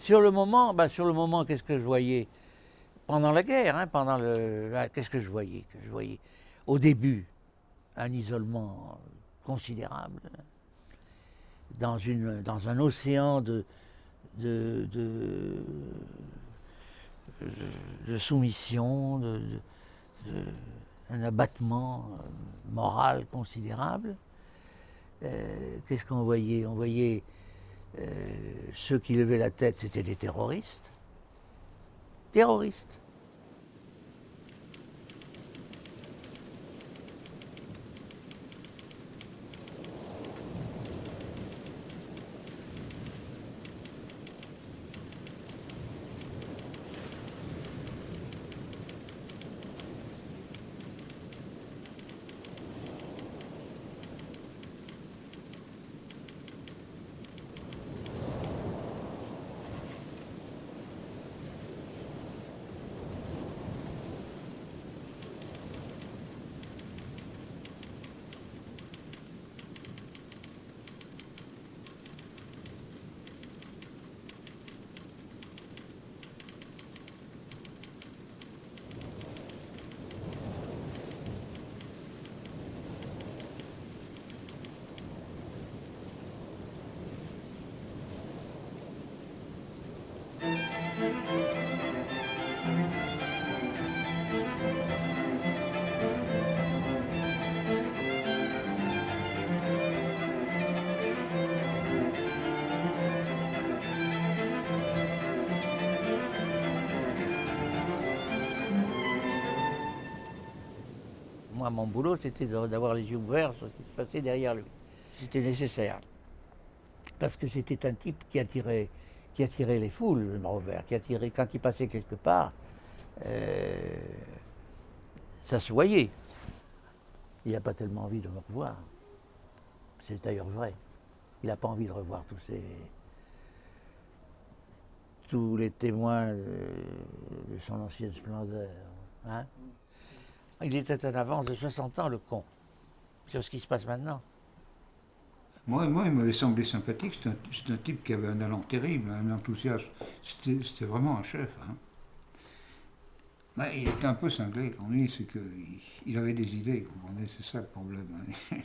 Sur le moment, qu'est-ce que je voyais? Pendant la guerre, hein, qu'est-ce que je voyais? Au début, un isolement considérable, dans un océan de, de, de soumission, un abattement moral considérable. Qu'est-ce qu'on voyait? On voyait ceux qui levaient la tête, c'était des terroristes. Terroristes. Moi, mon boulot, c'était d'avoir les yeux ouverts sur ce qui se passait derrière lui. C'était nécessaire. Parce que c'était un type qui attirait les foules, le Robert, quand il passait quelque part, euh, ça se voyait. Il n'a pas tellement envie de me revoir. C'est d'ailleurs vrai. Il n'a pas envie de revoir tous les témoins de son ancienne splendeur. Hein. Il était en avance de 60 ans, le con, sur ce qui se passe maintenant. Moi, il m'avait semblé sympathique. C'est un type qui avait un allant terrible, un enthousiasme. C'était vraiment un chef. Hein. Ouais, il était un peu cinglé. L'ennui, c'est qu'il avait des idées, vous comprenez, c'est ça le problème. Hein.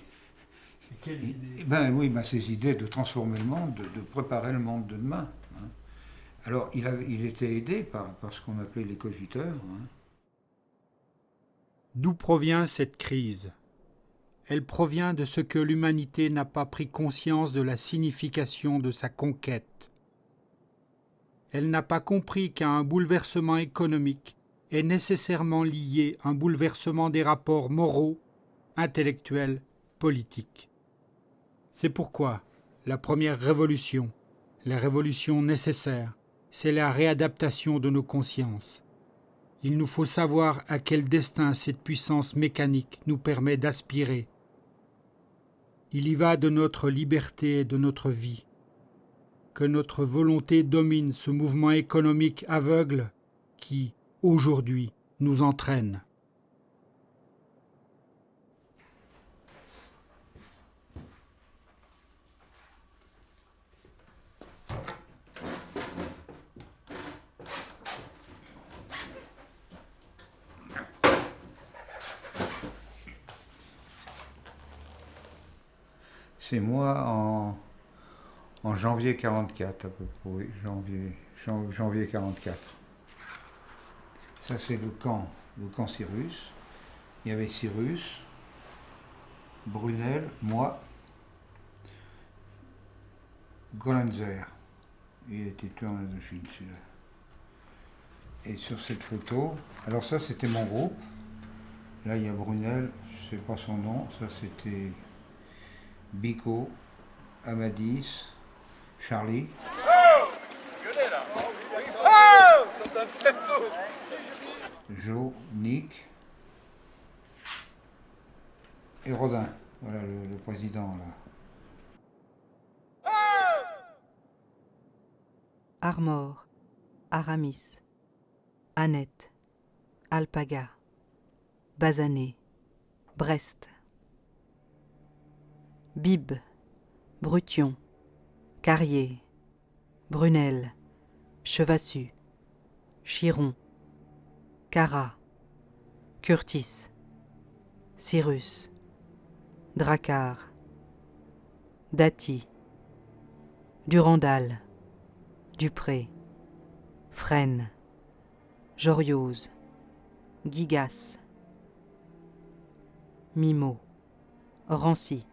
Quelles idées? Oui, ces idées de transformer le monde, de préparer le monde de demain. Hein. Alors, il était aidé par ce qu'on appelait les cogiteurs. Hein. D'où provient cette crise? Elle provient de ce que l'humanité n'a pas pris conscience de la signification de sa conquête. Elle n'a pas compris qu'à un bouleversement économique est nécessairement lié un bouleversement des rapports moraux, intellectuels, politiques. C'est pourquoi la première révolution, la révolution nécessaire, c'est la réadaptation de nos consciences. Il nous faut savoir à quel destin cette puissance mécanique nous permet d'aspirer. Il y va de notre liberté et de notre vie. Que notre volonté domine ce mouvement économique aveugle qui, aujourd'hui, nous entraîne. C'est moi en janvier 44 à peu près, oui, janvier 44. Ça c'est le camp Cyrus. Il y avait Cyrus, Brunel, moi, Golanzer. Il était tué en Indochine celui-là. Et sur cette photo, alors ça c'était mon groupe. Là il y a Brunel, je ne sais pas son nom, ça c'était Bico, Amadis, Charlie. Joe, Nick et Rodin. Voilà le président là. Armor, Aramis, Annette, Alpaga, Bazané, Brest, Bib, Brution, Carrier, Brunel, Chevassu, Chiron, Cara, Curtis, Cyrus, Drakkar, Dati, Durandal, Dupré, Fresne, Joriose, Gigas, Mimo, Rancy,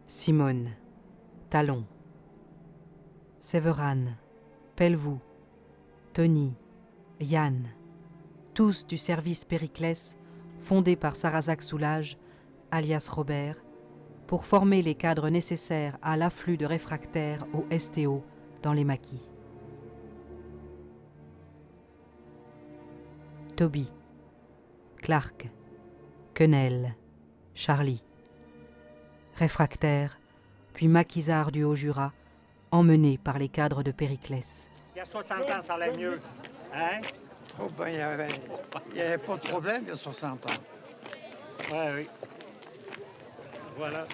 Simone, Talon, Séveran, Pelvoux, Tony, Yann, tous du service Périclès fondé par Sarrazac Soulage, alias Robert, pour former les cadres nécessaires à l'afflux de réfractaires au STO dans les maquis. Toby, Clark, Quenelle, Charlie. Réfractaires, puis maquisards du Haut-Jura, emmenés par les cadres de Périclès. Il y a 60 ans, ça allait mieux. Hein? Oh ben, il n'y avait pas de problème il y a 60 ans. Ouais, oui. Voilà.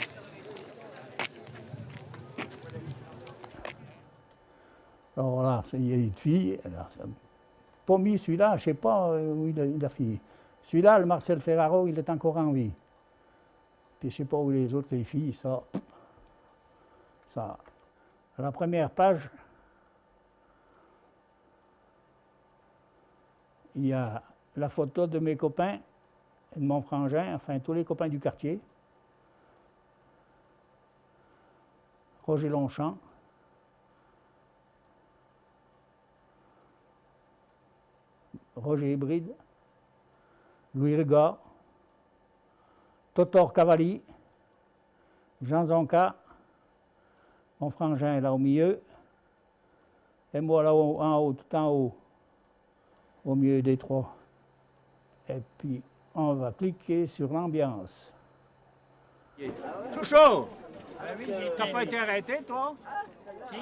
Alors voilà, il y a une fille. Alors, pas mis celui-là, je ne sais pas où il a fini. Celui-là, le Marcel Ferraro, il est encore en vie. Puis je ne sais pas où les autres, les filles, ça. À la première page, il y a la photo de mes copains, de mon frangin, enfin tous les copains du quartier. Roger Longchamp. Roger Hybride. Louis Riga. Totor Cavalli. Jean Zonka. Mon frangin est là au milieu. Et moi là en haut, tout en haut. Au milieu des trois. Et puis, on va cliquer sur l'ambiance. Chouchou! T'as pas été arrêté, toi?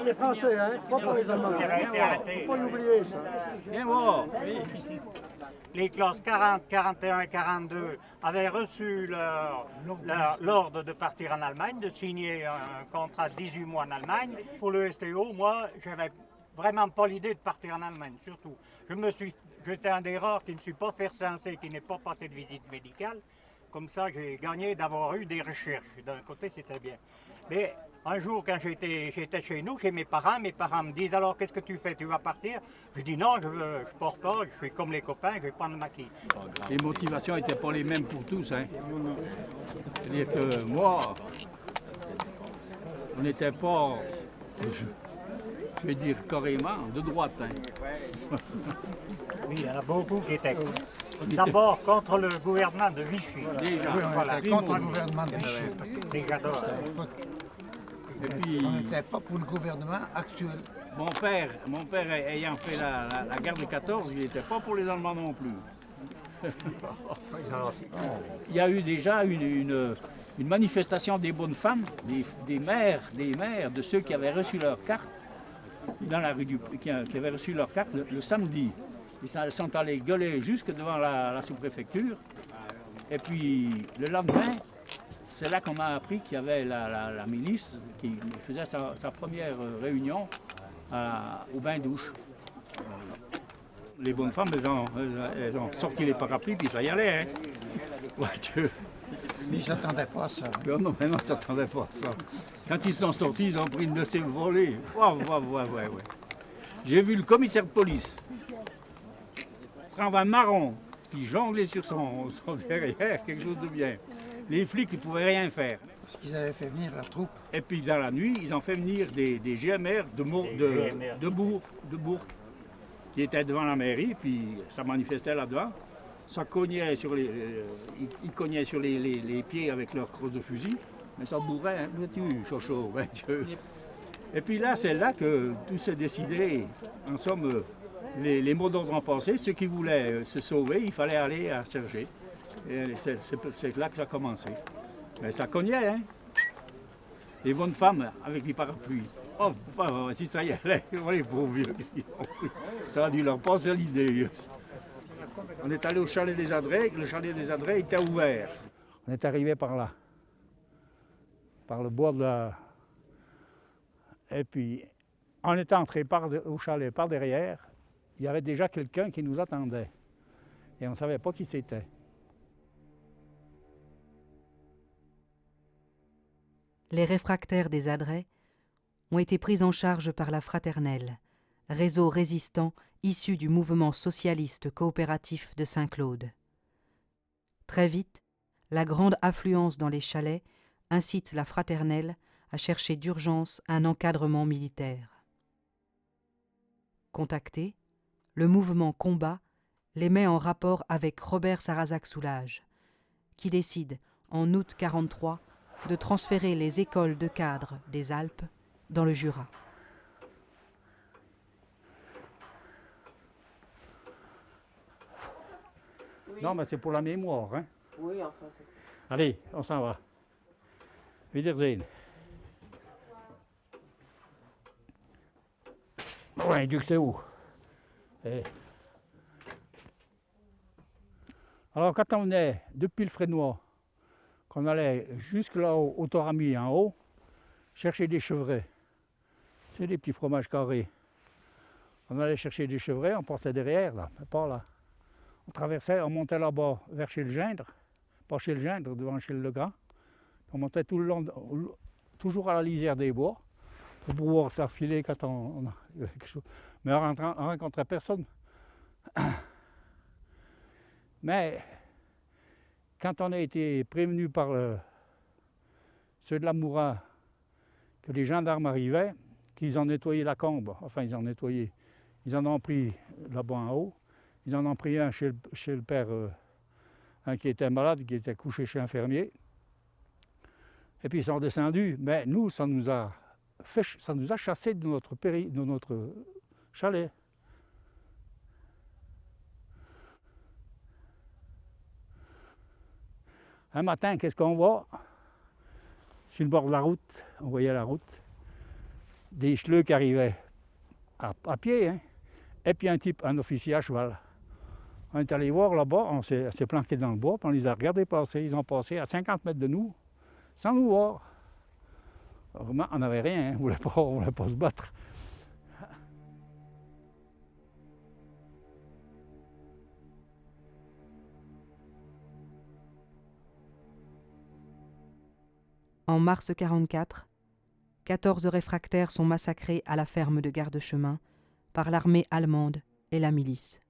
Les Français, hein, pas pour les Allemands. Arrêté. Faut pas l'oublier, ça. Viens voir. Les classes 40, 41 et 42 avaient reçu l'ordre de partir en Allemagne, de signer un contrat de 18 mois en Allemagne. Pour le STO, moi, j'avais vraiment pas l'idée de partir en Allemagne, surtout. J'étais un des rares qui ne suis pas fait recenser, qui n'est pas passé de visite médicale. Comme ça, j'ai gagné d'avoir eu des recherches. D'un côté, c'était bien. Mais un jour, quand j'étais chez nous, chez mes parents me disent « Alors, qu'est-ce que tu fais? Tu vas partir ?» Je dis « Non, je ne pars pas, je suis comme les copains, je vais prendre le maquis. » Les motivations n'étaient pas les mêmes pour tous. Hein. C'est-à-dire que moi, on n'était pas, je vais dire carrément, de droite. Hein. Oui, il y en a beaucoup qui étaient d'abord contre le gouvernement de Vichy. Déjà, Oui, on était contre le gouvernement de Vichy. Déjà d'or. et puis, On n'était pas pour le gouvernement actuel. mon père ayant fait la guerre de 14, il n'était pas pour les Allemands non plus. Il y a eu déjà une manifestation des bonnes femmes, des mères de ceux qui avaient reçu leur carte, dans la rue qui avaient reçu leur carte le samedi. Ils sont allés gueuler jusque devant la sous-préfecture. Et puis le lendemain, c'est là qu'on a appris qu'il y avait la milice qui faisait sa première réunion au bain-douche. Les bonnes femmes, elles ont sorti les parapluies, puis ça y allait. Hein. Ouais, Dieu. Mais ils ne s'attendaient pas à ça. Non, mais non, ils ne s'attendaient pas à ça. Quand ils sont sortis, ils ont pris une de ces volées. Ouais. J'ai vu le commissaire de police prendre un marron, puis jongler sur son derrière, quelque chose de bien. Les flics ne pouvaient rien faire. Parce qu'ils avaient fait venir la troupe. Et puis dans la nuit, ils ont fait venir des GMR de Bourg, qui étaient devant la mairie, puis ça manifestait là-dedans. Ça cognait sur ils cognaient sur les pieds avec leurs crosses de fusil, mais ça bourrait, hein, vois-tu, chocho, ben Dieu. Et puis là, c'est là que tout s'est décidé. En somme, les mots d'ordre ont passé. Ceux qui voulaient se sauver, il fallait aller à Sergé. Et c'est là que ça a commencé. Mais ça cognait, hein. Les bonnes femmes avec les parapluies. Oh, si ça y allait, les pauvres vieux, ça a dû leur passer l'idée. On est allé au chalet des Adrets, le chalet des Adrets était ouvert. On est arrivé par là, par le bois de la... Et puis, On est entré au chalet par derrière, il y avait déjà quelqu'un qui nous attendait. Et on ne savait pas qui c'était. Les réfractaires des Adrets ont été pris en charge par la Fraternelle, réseau résistant issu du mouvement socialiste coopératif de Saint-Claude. Très vite, la grande affluence dans les chalets incite la Fraternelle à chercher d'urgence un encadrement militaire. Contacté, le mouvement Combat les met en rapport avec Robert Sarrazac-Soulage, qui décide, en août 1943, de transférer les écoles de cadres des Alpes dans le Jura. Oui. Non, mais c'est pour la mémoire. Hein? Oui, enfin c'est... Allez, on s'en va. Wiedersehen. Ouais, Duc, c'est où? Alors, quand on venait depuis le Frénois, qu'on allait jusque là-haut, au Torami en haut, chercher des chevrets. C'est des petits fromages carrés. On allait chercher des chevrets, on passait derrière, là, pas là. On traversait, on montait là-bas vers chez le Gindre, pas chez le Gindre, devant chez le Legrand. On montait tout le long, toujours à la lisière des bois, pour pouvoir s'enfiler quand on a quelque chose. Mais on ne rencontrait personne. Mais quand on a été prévenu par ceux de la Moura que les gendarmes arrivaient, qu'ils ont nettoyé la combe, enfin ils en ont pris là-bas en haut, ils en ont pris un chez le père, un qui était malade, qui était couché chez l'infirmier, et puis ils sont descendus, mais nous, ça nous a chassés de notre chalet. Un matin, qu'est-ce qu'on voit? Sur le bord de la route, on voyait la route, des cheleux qui arrivaient à pied, hein, et puis un officier à cheval. On est allé voir là-bas, on s'est planqué dans le bois, puis on les a regardés passer. Ils ont passé à 50 mètres de nous, sans nous voir. Vraiment, on n'avait rien, hein, on voulait pas se battre. En mars 1944, 14 réfractaires sont massacrés à la ferme de garde-chemin par l'armée allemande et la milice.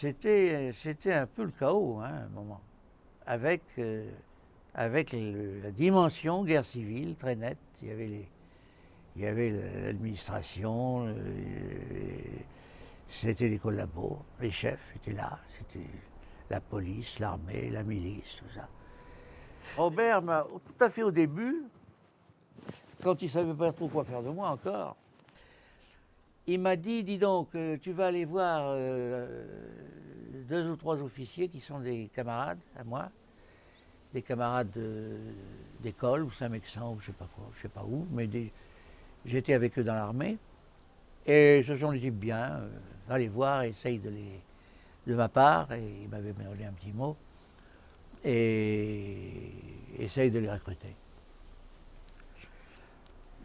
C'était un peu le chaos, hein, à un moment, avec la dimension guerre civile très nette. Il y avait l'administration, c'était les collabos, les chefs étaient là, c'était la police, l'armée, la milice, tout ça. Robert m'a, tout à fait au début, quand il ne savait pas trop quoi faire de moi encore, il m'a dit, dis donc, tu vas aller voir 2 ou 3 officiers qui sont des camarades à moi, des camarades d'école ou Saint-Mexan ou je sais pas quoi, je sais pas où, mais j'étais avec eux dans l'armée. Et ce sont des types bien, va les voir, essaye de ma part, et il m'avait donné un petit mot, et essaye de les recruter.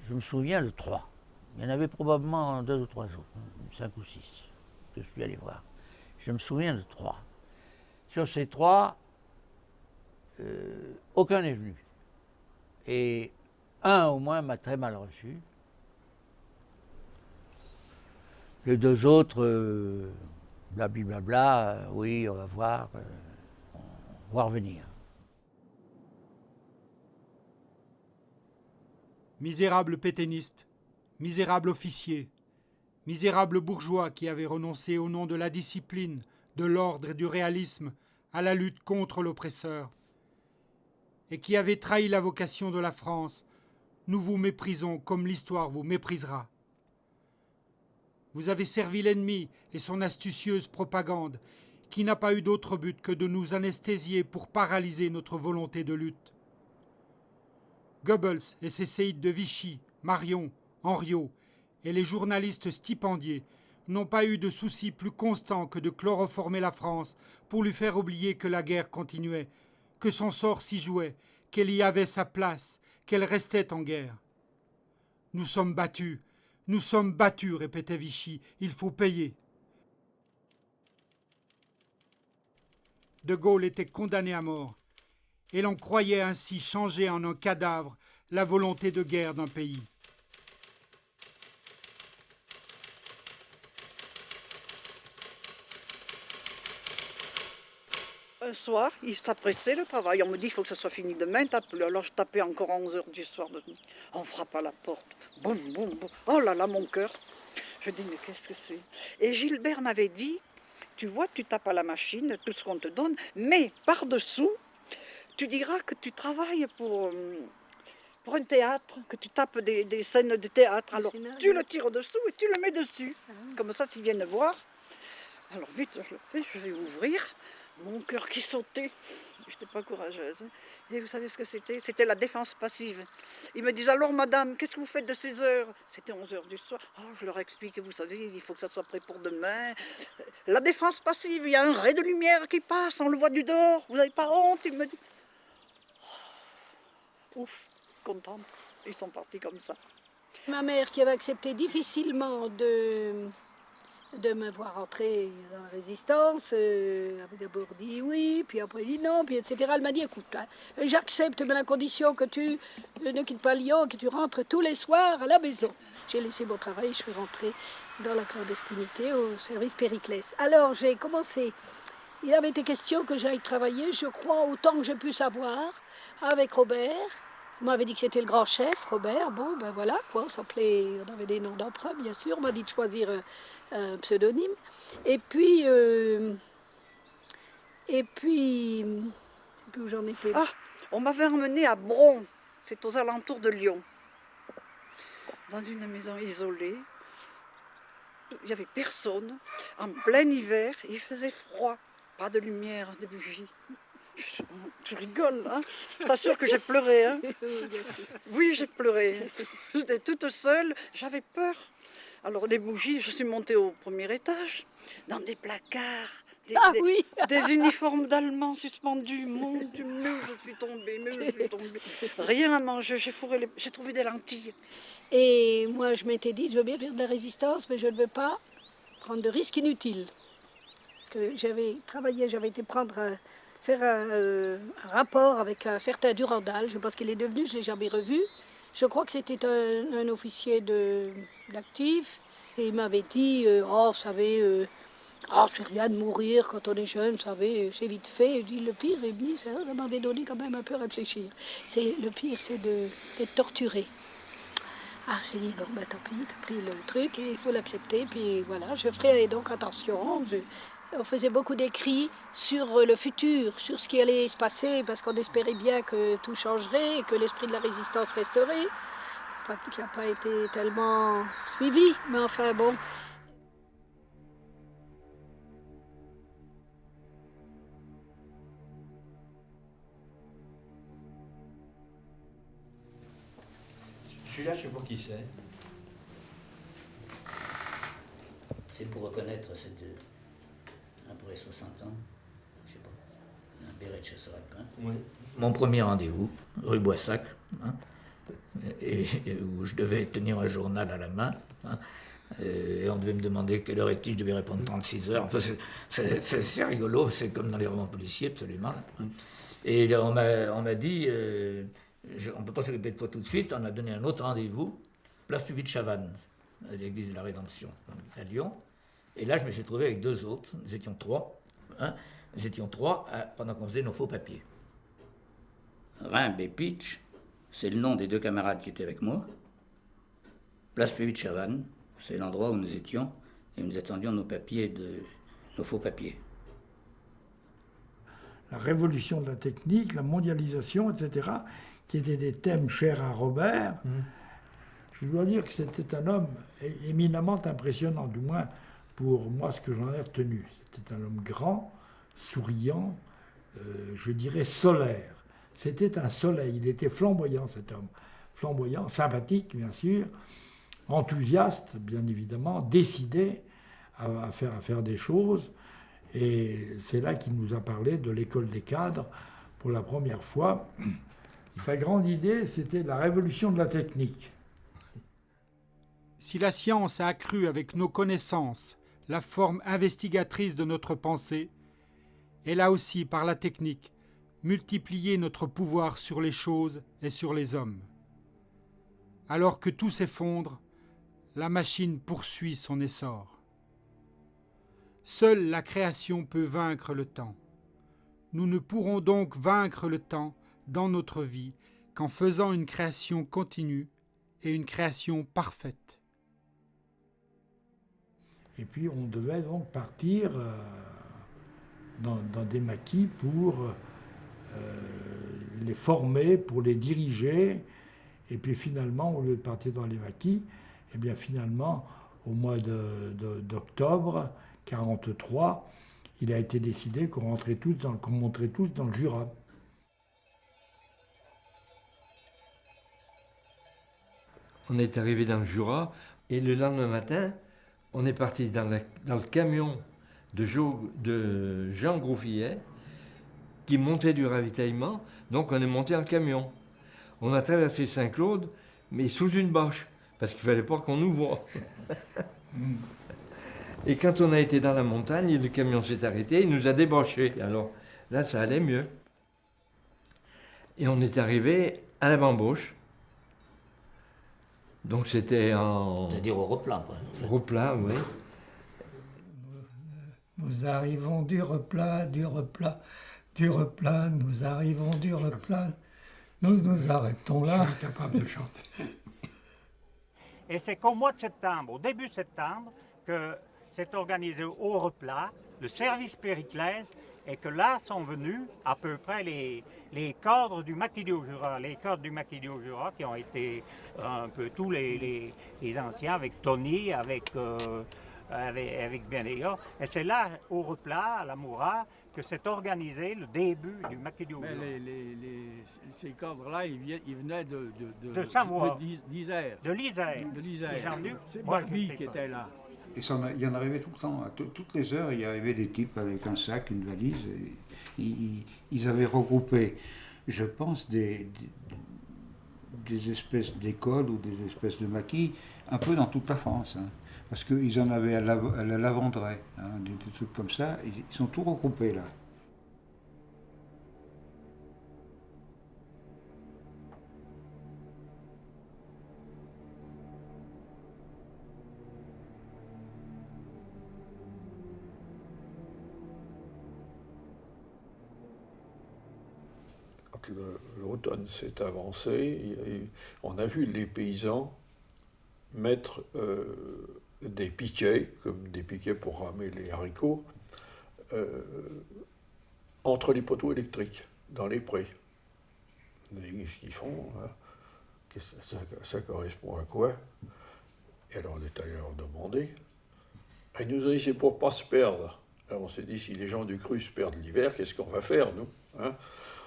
Je me souviens de 3. Il y en avait probablement 2 ou 3 autres, 5 ou 6, que je suis allé voir. Je me souviens de 3. Sur ces 3, aucun n'est venu. Et un au moins m'a très mal reçu. Les 2 autres, blablabla, oui, on va voir, on va revenir. Misérable pétainiste, misérable officier, misérable bourgeois qui avait renoncé au nom de la discipline, de l'ordre et du réalisme à la lutte contre l'oppresseur. et qui avez trahi la vocation de la France, nous vous méprisons comme l'histoire vous méprisera. Vous avez servi l'ennemi et son astucieuse propagande, qui n'a pas eu d'autre but que de nous anesthésier pour paralyser notre volonté de lutte. Goebbels et ses séides de Vichy, Marion, Henriot et les journalistes stipendiés n'ont pas eu de souci plus constant que de chloroformer la France pour lui faire oublier que la guerre continuait, que son sort s'y jouait, qu'elle y avait sa place, qu'elle restait en guerre. Nous sommes battus, répétait Vichy, il faut payer. De Gaulle était condamné à mort, et l'on croyait ainsi changer en un cadavre la volonté de guerre d'un pays. Un soir, il s'appressait le travail. On me dit qu'il faut que ça soit fini demain, tape plus. Alors je tapais encore à 11h du soir. On frappe à la porte. Boum, boum, boum. Oh là là, mon cœur. Je dis, mais qu'est-ce que c'est? Et Gilbert m'avait dit, tu vois, tu tapes à la machine, tout ce qu'on te donne, mais par-dessous, tu diras que tu travailles pour un théâtre, que tu tapes des scènes de théâtre. Alors tu le tires dessous et tu le mets dessus. Comme ça, s'ils viennent voir. Alors vite, je le fais, je vais ouvrir. Mon cœur qui sautait. Je n'étais pas courageuse. Et vous savez ce que c'était? C'était la défense passive. Ils me disent, alors madame, qu'est-ce que vous faites de ces heures? C'était 11h du soir. Oh, je leur explique, vous savez, il faut que ça soit prêt pour demain. La défense passive, il y a un ray de lumière qui passe, on le voit du dehors. Vous n'avez pas honte? Il me dit. Oh, ouf, contente. Ils sont partis comme ça. Ma mère qui avait accepté difficilement de me voir entrer dans la résistance, avait d'abord dit oui, puis après dit non, puis etc. Elle m'a dit, écoute, hein, j'accepte, mais à la condition que tu ne quittes pas Lyon, que tu rentres tous les soirs à la maison. J'ai laissé mon travail, je suis rentrée dans la clandestinité au service Périclès. Alors j'ai commencé, il avait été question que j'aille travailler, je crois, autant que j'ai pu savoir, avec Robert. On m'avait dit que c'était le grand chef, Robert. Bon, ben voilà, quoi, on avait des noms d'emprunt, bien sûr. On m'a dit de choisir un pseudonyme. Et puis où j'en étais. Ah, on m'avait emmené à Bron, c'est aux alentours de Lyon, dans une maison isolée. Il n'y avait personne, en plein hiver, il faisait froid, pas de lumière, de bougies. Je rigole, hein. Je t'assure que j'ai pleuré, hein. Oui, j'ai pleuré. J'étais toute seule, j'avais peur. Alors les bougies, je suis montée au premier étage, dans des placards, des uniformes d'Allemands suspendus. Mon Dieu, mais où je suis tombée, Rien à manger, j'ai trouvé des lentilles. Et moi, je m'étais dit, je veux bien faire de la résistance, mais je ne veux pas prendre de risques inutiles. Parce que j'avais travaillé, j'avais été faire un rapport avec un certain Durandal. Je pense qu'il est devenu, je ne l'ai jamais revu. Je crois que c'était un officier d'actif. Et il m'avait dit, oh, vous savez, c'est rien de mourir quand on est jeune, vous savez, c'est vite fait. Il dit, le pire, il me dit, ça m'avait donné quand même un peu à réfléchir. Le pire, c'est d'être torturé. Ah, j'ai dit, bon, ben tant pis, t'as pris le truc et il faut l'accepter. Puis voilà, je ferai donc attention. On faisait beaucoup d'écrits sur le futur, sur ce qui allait se passer, parce qu'on espérait bien que tout changerait, que l'esprit de la résistance resterait, qui n'a pas été tellement suivi, mais enfin bon. Celui-là, je ne sais pas qui c'est. C'est pour reconnaître après 60 ans, je sais pas, un béret de chasseur alpin. Oui. Mon premier rendez-vous, rue Boissac, hein, et où je devais tenir un journal à la main. Hein, et on devait me demander quelle heure est-il, je devais répondre 36 heures. Enfin, c'est rigolo, c'est comme dans les romans policiers, absolument. Là. Et là, on m'a dit, on ne peut pas s'occuper de toi tout de suite, on a donné un autre rendez-vous, place Publique Chavannes, à l'église de la Rédemption, à Lyon. Et là, je me suis trouvé avec deux autres, nous étions trois, hein, pendant qu'on faisait nos faux papiers. Rimbe et Pitch, c'est le nom des deux camarades qui étaient avec moi. Place Publique Chavannes, c'est l'endroit où nous étions, et nous attendions nos faux papiers. la révolution de la technique, la mondialisation, etc., qui étaient des thèmes chers à Robert. Je dois dire que c'était un homme éminemment impressionnant, du moins pour moi ce que j'en ai retenu. C'était un homme grand, souriant, je dirais solaire. C'était un soleil, il était flamboyant cet homme. Flamboyant, sympathique bien sûr, enthousiaste bien évidemment, décidé à faire des choses. Et c'est là qu'il nous a parlé de l'école des cadres pour la première fois. Sa grande idée, c'était la révolution de la technique. Si la science a accru avec nos connaissances la forme investigatrice de notre pensée, elle a aussi, par la technique, multiplié notre pouvoir sur les choses et sur les hommes. Alors que tout s'effondre, la machine poursuit son essor. Seule la création peut vaincre le temps. Nous ne pourrons donc vaincre le temps dans notre vie qu'en faisant une création continue et une création parfaite. Et puis on devait donc partir dans des maquis pour les former, pour les diriger. Et puis finalement, au lieu de partir dans les maquis, eh bien finalement, au mois d'octobre 1943, il a été décidé qu'on montrait tous dans le Jura. On est arrivé dans le Jura et le lendemain matin, on est parti dans le camion de Jean Grouffillet qui montait du ravitaillement. Donc on est monté en camion. On a traversé Saint-Claude, mais sous une bâche, parce qu'il ne fallait pas qu'on nous voie. Et quand on a été dans la montagne, le camion s'est arrêté, il nous a débâchés. Alors là, ça allait mieux. Et on est arrivé à la Bamboche. Donc c'était en... C'est-à-dire au replat, quoi. En fait. Replat, oui. Nous arrivons du replat, nous arrivons du replat. Nous nous arrêtons là. Je suis incapable de chanter. Et c'est qu'au mois de septembre, au début septembre, que s'est organisé au replat le service Périclès et que là sont venus à peu près les cadres du Maquis du Haut-Jura. Les cadres du Maquis du Haut-Jura qui ont été un peu tous les anciens, avec Tony, avec bien des gars. Et c'est là, au replat, à la Moura, que s'est organisé le début du Maquis du Haut-Jura. Ces cadres-là, ils venaient de Savoie. d'Isère. De l'Isère. C'est Barbie qui était là. Et il y en arrivait tout le temps. Toutes les heures, il y arrivait des types avec un sac, une valise. Et ils avaient regroupé, je pense, des espèces d'écoles ou des espèces de maquis un peu dans toute la France. Hein. Parce qu'ils en avaient à la Lavandrée, hein, des trucs comme ça. Ils sont tous regroupés là. L'automne s'est avancé, on a vu les paysans mettre des piquets, comme des piquets pour ramer les haricots, entre les poteaux électriques, dans les prés. Qu'est-ce qu'ils font hein? Ça correspond à quoi? Et alors on est allé leur demander. Ils nous ont dit c'est pour ne pas se perdre. Alors on s'est dit si les gens du cru se perdent l'hiver, qu'est-ce qu'on va faire nous hein?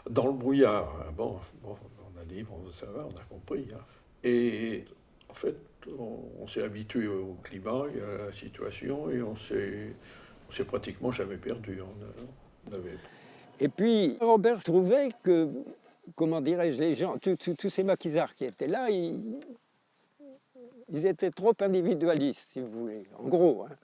Dans le brouillard. Bon, on a dit, bon, ça va, on a compris. Hein. Et en fait, on s'est habitué au climat et à la situation et on s'est pratiquement jamais perdu. Et puis, Robert trouvait que, comment dirais-je, les gens, tous ces maquisards qui étaient là, ils étaient trop individualistes, si vous voulez, en gros. Hein.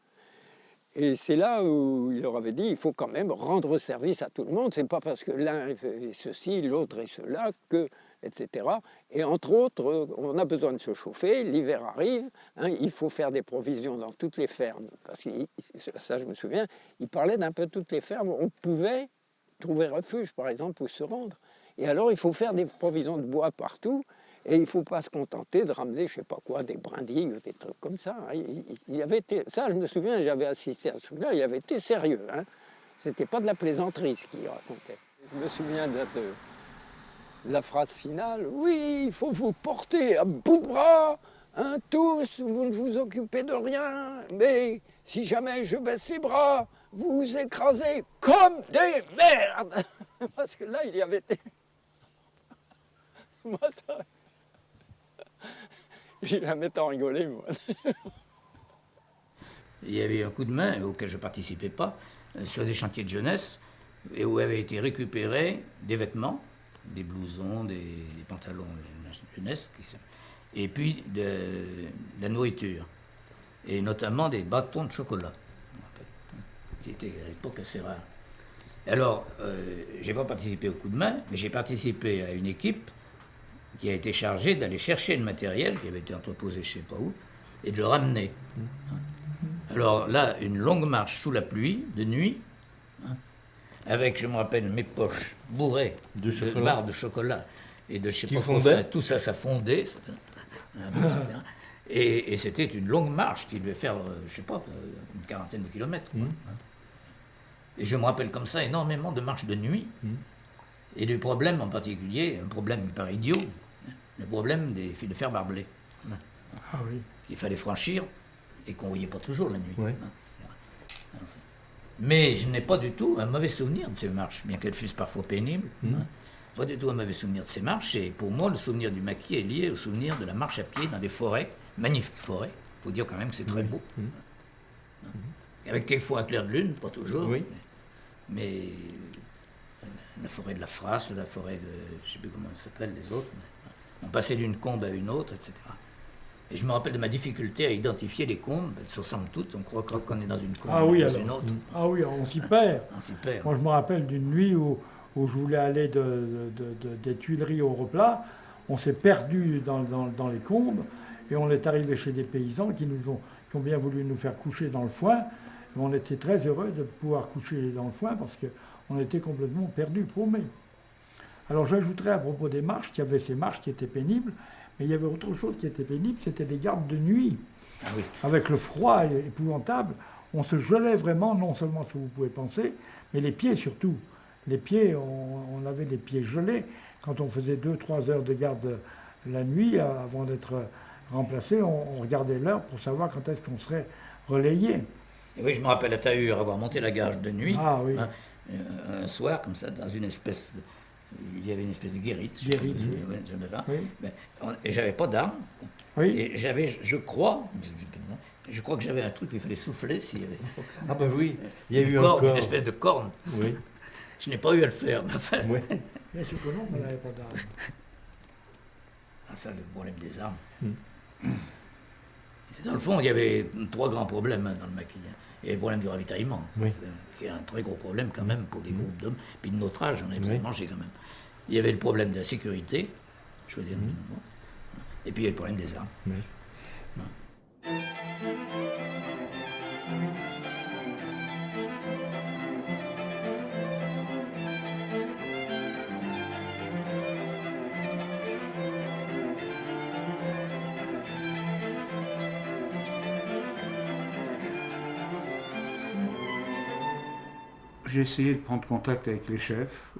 Et c'est là où il leur avait dit, il faut quand même rendre service à tout le monde. C'est pas parce que l'un est ceci, l'autre est cela, que, etc. Et entre autres, on a besoin de se chauffer, l'hiver arrive, hein, il faut faire des provisions dans toutes les fermes. Parce que, ça je me souviens, il parlait d'un peu toutes les fermes. On pouvait trouver refuge, par exemple, où se rendre. Et alors, il faut faire des provisions de bois partout. Et il ne faut pas se contenter de ramener, je ne sais pas quoi, des brindilles ou des trucs comme ça. Il avait été, ça, je me souviens, j'avais assisté à ce truc-là, il avait été sérieux. Hein. Ce n'était pas de la plaisanterie ce qu'il racontait. Je me souviens de la phrase finale. Oui, il faut vous porter à bout de bras, hein, tous, vous ne vous occupez de rien, mais si jamais je baisse les bras, vous vous écrasez comme des merdes. Parce que là, il y avait été... Moi, ça... J'ai la mettre en rigoler, moi. Il y avait un coup de main auquel je ne participais pas, sur des chantiers de jeunesse, et où avaient été récupérés des vêtements, des blousons, des pantalons de jeunesse, et puis de la nourriture, et notamment des bâtons de chocolat, qui étaient à l'époque assez rares. Alors, je n'ai pas participé au coup de main, mais j'ai participé à une équipe qui a été chargée d'aller chercher le matériel qui avait été entreposé je ne sais pas où, et de le ramener. Alors là, une longue marche sous la pluie, de nuit, avec, je me rappelle, mes poches bourrées de barres de chocolat et de je sais pas quoi, tout ça, ça fondait. Et c'était une longue marche qui devait faire, je sais pas, une quarantaine de kilomètres. Et je me rappelle comme ça énormément de marches de nuit, et du problème en particulier, un problème qui paraît idiot, le problème des fils de fer barbelés. Ah oui. Il fallait franchir et qu'on ne voyait pas toujours la nuit. Mais je n'ai pas du tout un mauvais souvenir de ces marches, bien qu'elles fussent parfois pénibles. Pas du tout un mauvais souvenir de ces marches. Et pour moi, le souvenir du maquis est lié au souvenir de la marche à pied dans des forêts, magnifiques forêts. Il faut dire quand même que c'est très beau. Avec quelquefois un clair de lune, pas toujours. Mais la forêt de la Frasse, la forêt de... je ne sais plus comment ça s'appelle, les autres. On passait d'une combe à une autre, etc. Et je me rappelle de ma difficulté à identifier les combes. Elles se ressemblent toutes. On croit qu'on est dans une combe ou dans une autre. Ah oui, on s'y perd. On s'y perd. Moi, je me rappelle d'une nuit où je voulais aller des Tuileries au Replat. On s'est perdu dans les combes et on est arrivé chez des paysans qui ont bien voulu nous faire coucher dans le foin. Et on était très heureux de pouvoir coucher dans le foin parce qu'on était complètement perdus, paumés. Alors j'ajouterais à propos des marches qu'il y avait ces marches qui étaient pénibles, mais il y avait autre chose qui était pénible, c'était les gardes de nuit. Ah oui. Avec le froid épouvantable, on se gelait vraiment, non seulement ce que vous pouvez penser, mais les pieds surtout. Les pieds, on avait les pieds gelés. Quand on faisait 2-3 heures de garde la nuit, avant d'être remplacé, on regardait l'heure pour savoir quand est-ce qu'on serait relayé. Et oui, je me rappelle à Tahure avoir monté la gage de nuit, oui. Un soir, comme ça, dans une espèce de... Il y avait une espèce de guérite. Et j'avais pas d'arme. Et j'avais, je crois que j'avais un truc où il fallait souffler s'il y avait... Ah ben oui, il y a eu une espèce de corne. Oui. Je n'ai pas eu à le faire, mais enfin... Bien sûr que non, vous n'avez pas d'arme. Ah ça, le problème des armes. Dans le fond, il y avait 3 grands problèmes dans le maquis. Il y avait le problème du ravitaillement, qui est un très gros problème quand même pour des groupes d'hommes. Puis de notre âge, on avait besoin de manger quand même. Il y avait le problème de la sécurité, choisir le moment. Et puis il y avait le problème des armes. J'ai essayé de prendre contact avec les chefs.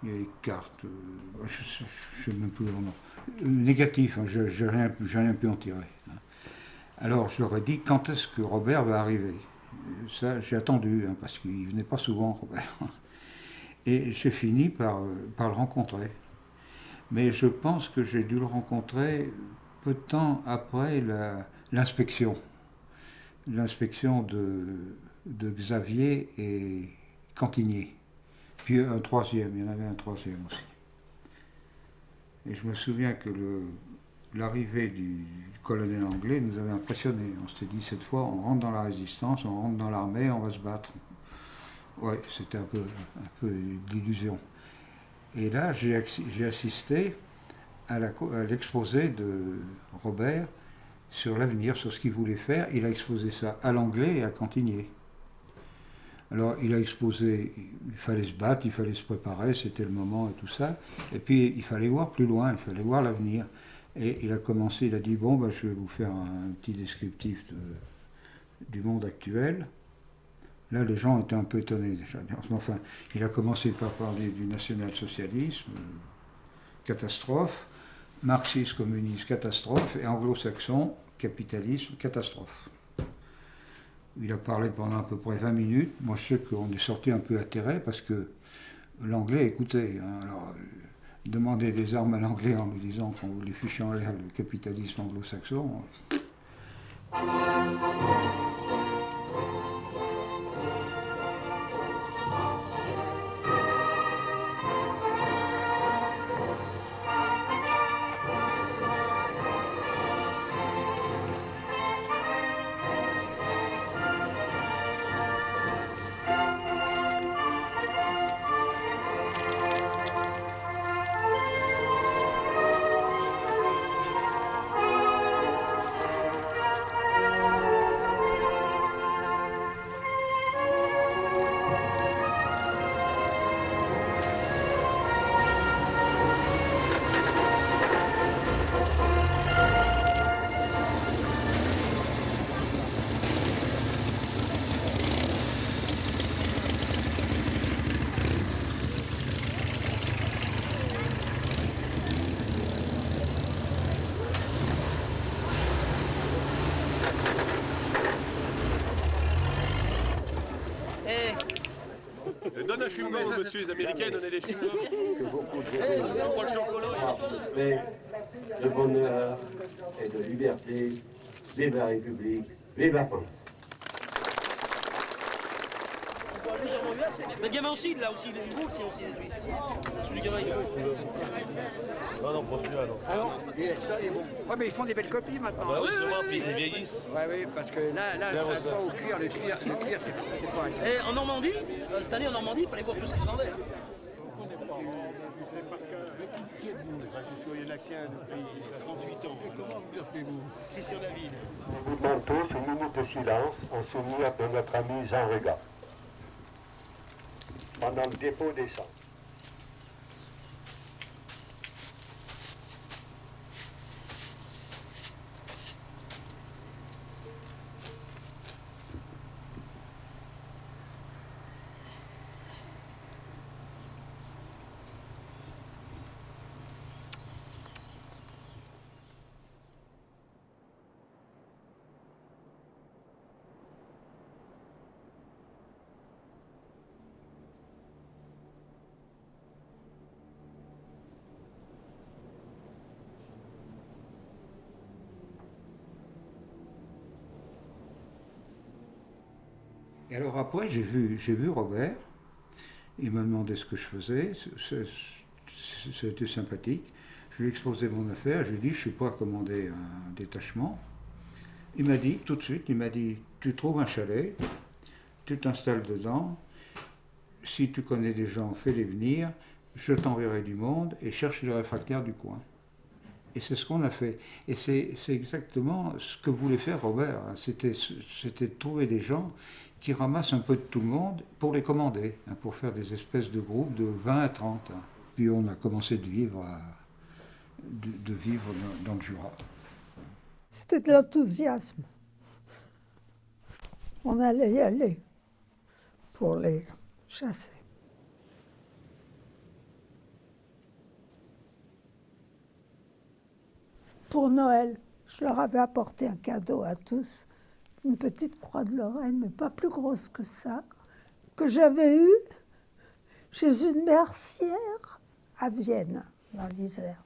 Il y a les cartes, je ne sais même plus leur nom. Négatif, hein, je n'ai rien pu en tirer. Hein. Alors je leur ai dit quand est-ce que Robert va arriver. Ça, j'ai attendu, hein, parce qu'il ne venait pas souvent, Robert. Et j'ai fini par le rencontrer. Mais je pense que j'ai dû le rencontrer peu de temps après l'inspection. L'inspection de Xavier et Cantinier. Puis un troisième, il y en avait un troisième aussi. Et je me souviens que l'arrivée du colonel anglais nous avait impressionnés. On s'était dit, cette fois, on rentre dans la résistance, on rentre dans l'armée, on va se battre. Ouais, c'était un peu d'illusion. Et là, j'ai assisté à l'exposé de Robert sur l'avenir, sur ce qu'il voulait faire. Il a exposé ça à l'anglais et à Cantinier. Alors, il a exposé, il fallait se battre, il fallait se préparer, c'était le moment et tout ça. Et puis, il fallait voir plus loin, il fallait voir l'avenir. Et il a commencé, il a dit, bon, je vais vous faire un petit descriptif du monde actuel. Là, les gens étaient un peu étonnés déjà. Enfin, il a commencé par parler du national-socialisme, catastrophe, marxisme, communisme, catastrophe, et anglo-saxon, capitalisme, catastrophe. Il a parlé pendant à peu près 20 minutes. Moi, je sais qu'on est sorti un peu atterré parce que l'anglais écoutait. Hein. Alors, demander des armes à l'anglais en lui disant qu'on voulait ficher en l'air le capitalisme anglo-saxon. Donne un chewing-gum, monsieur, les Américains donnaient des chewing-gums. Pas le chocolat. Paix, de bonheur et de liberté. Vive la République, vive la France. Le gamin aussi, là aussi, il est beau aussi, lui. Celui du gamin, il est beau. Ah non, pas celui-là, non. Ah non, ça, il est bon. Ouais, mais ils font des belles copies maintenant. Bah oui, sûrement, puis ils vieillissent. Ouais, oui, parce que là ça se voit au cuir. Le cuir, c'est pas... Et en Normandie, cette année en Normandie, il fallait voir tout ce qui se vendait. Je suis l'ancien depuis 38 ans. Comment vous appelez-vous? Christian David. Nous vous demandons tous une minute de silence en souvenir de notre ami Jean Regat. Pendant le dépôt des cendres. Et alors après, j'ai vu Robert, il m'a demandé ce que je faisais, c'était sympathique. Je lui ai exposé mon affaire, je lui ai dit, je ne suis pas à commander un détachement. Il m'a dit, tout de suite, tu trouves un chalet, tu t'installes dedans, si tu connais des gens, fais-les venir, je t'enverrai du monde et cherche les réfractaires du coin. Et c'est ce qu'on a fait. Et c'est exactement ce que voulait faire Robert. C'était de trouver des gens qui ramassent un peu de tout le monde pour les commander, pour faire des espèces de groupes de 20 à 30. Puis on a commencé de vivre dans le Jura. C'était de l'enthousiasme. On allait y aller pour les chasser. Pour Noël, je leur avais apporté un cadeau à tous, une petite croix de Lorraine, mais pas plus grosse que ça, que j'avais eue chez une mercière à Vienne, dans l'Isère,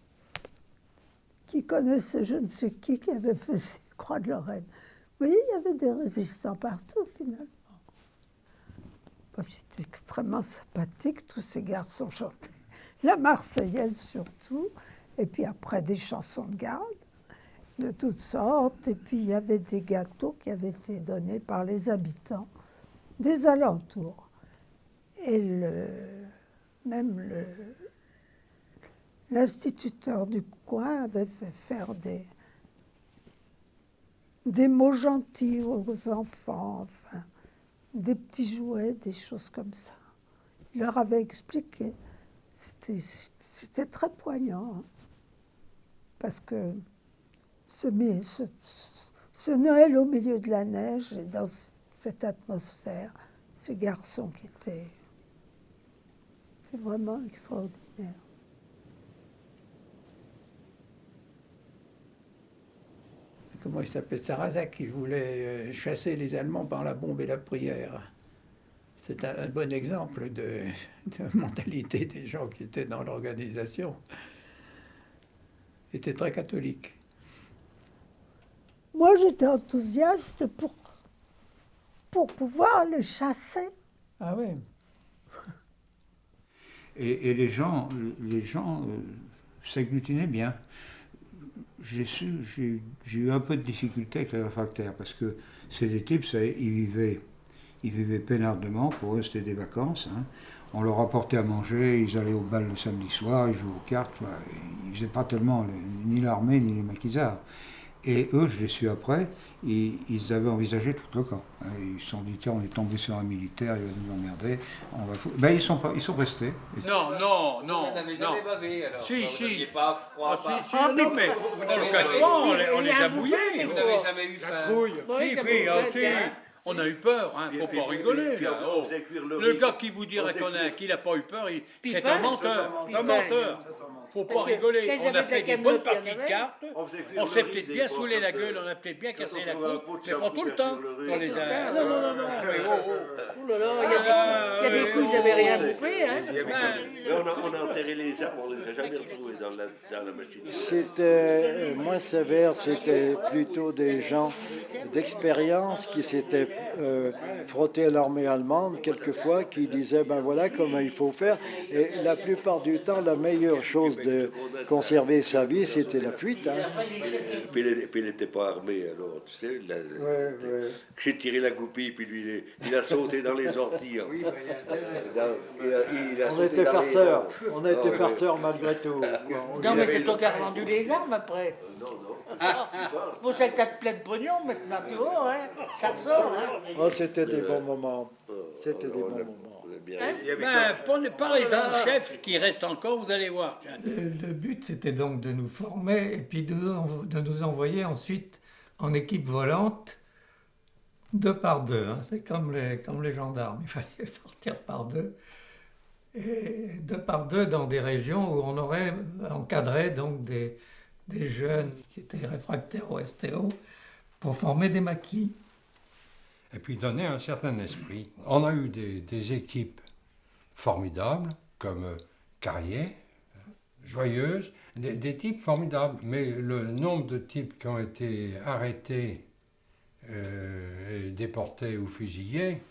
qui connaissait je ne sais qui avait fait ces croix de Lorraine. Vous voyez, il y avait des résistants partout, finalement. C'était extrêmement sympathique, tous ces garçons chantaient la Marseillaise surtout, et puis après des chansons de garde de toutes sortes, et puis il y avait des gâteaux qui avaient été donnés par les habitants des alentours. Et même l'instituteur du coin avait fait faire des mots gentils aux enfants, enfin, des petits jouets, des choses comme ça. Il leur avait expliqué. C'était très poignant, hein, parce que ce Noël au milieu de la neige et dans cette atmosphère, ces garçons qui étaient... C'est vraiment extraordinaire. Comment il s'appelait, Sarrazac, qui voulait chasser les Allemands par la bombe et la prière. C'est un bon exemple de mentalité des gens qui étaient dans l'organisation. Ils étaient très catholiques. Moi, j'étais enthousiaste pour pouvoir les chasser. Ah oui. Et les gens s'agglutinaient bien. J'ai eu un peu de difficulté avec les réfractaires, parce que c'est des types, ils vivaient peinardement, pour eux c'était des vacances. Hein. On leur apportait à manger, ils allaient au bal le samedi soir, ils jouaient aux cartes, ils ne faisaient pas tellement ni l'armée ni les maquisards. Et eux, je les suis après, ils avaient envisagé tout le camp. Ils se sont dit, tiens, on est tombé sur un militaire, il va nous emmerder, on va foutre. Ben, ils sont restés. Non. Vous n'avez jamais bavé, alors. Si. Vous n'aviez pas froid, pas... Non, mais on les a mouillés. Vous n'avez jamais eu faim. Si. On a eu peur, hein, faut pas rigoler. Là. Oh. Le gars qui vous dirait qu'il n'a pas eu peur, c'est un menteur. Faut pas rigoler. On a fait des bonnes parties de cartes. On s'est peut-être bien saoulé la gueule, on a peut-être bien cassé la coupe, mais pas tout le temps. On les a... Non. Oh là là, il y a des coups, ils n'avaient rien bouffé. Hein. On a enterré les arbres, on ne les a jamais retrouvés dans la machine. C'était moins sévère, c'était plutôt des gens d'expérience qui s'étaient frottés à l'armée allemande, quelquefois, qui disaient, ben voilà comment il faut faire. Et la plupart du temps, la meilleure chose de conserver sa vie, c'était la fuite. Hein. Et puis il n'était pas armé, alors, tu sais. J'ai tiré la goupille, puis lui, il a sauté dans les orties. Oui, on était farceurs. On a été farceurs malgré tout. Non, mais c'est toi qui as revendu les armes après. Non. Vous êtes peut-être plein de pognon maintenant, tu vois, hein. Ça ressort. Hein. Oh, c'était des bons moments. C'était des bons moments. Parlez-en, chef, qui reste encore, vous allez voir. Le but, c'était donc de nous former et puis de nous envoyer ensuite en équipe volante 2 par 2. Hein. C'est comme les gendarmes, il fallait partir par 2. Et 2 par 2 dans des régions où on aurait encadré donc des jeunes qui étaient réfractaires au STO pour former des maquis. Et puis donner un certain esprit. On a eu des équipes formidables, comme Carrier, Joyeuse, des types formidables. Mais le nombre de types qui ont été arrêtés et déportés ou fusillés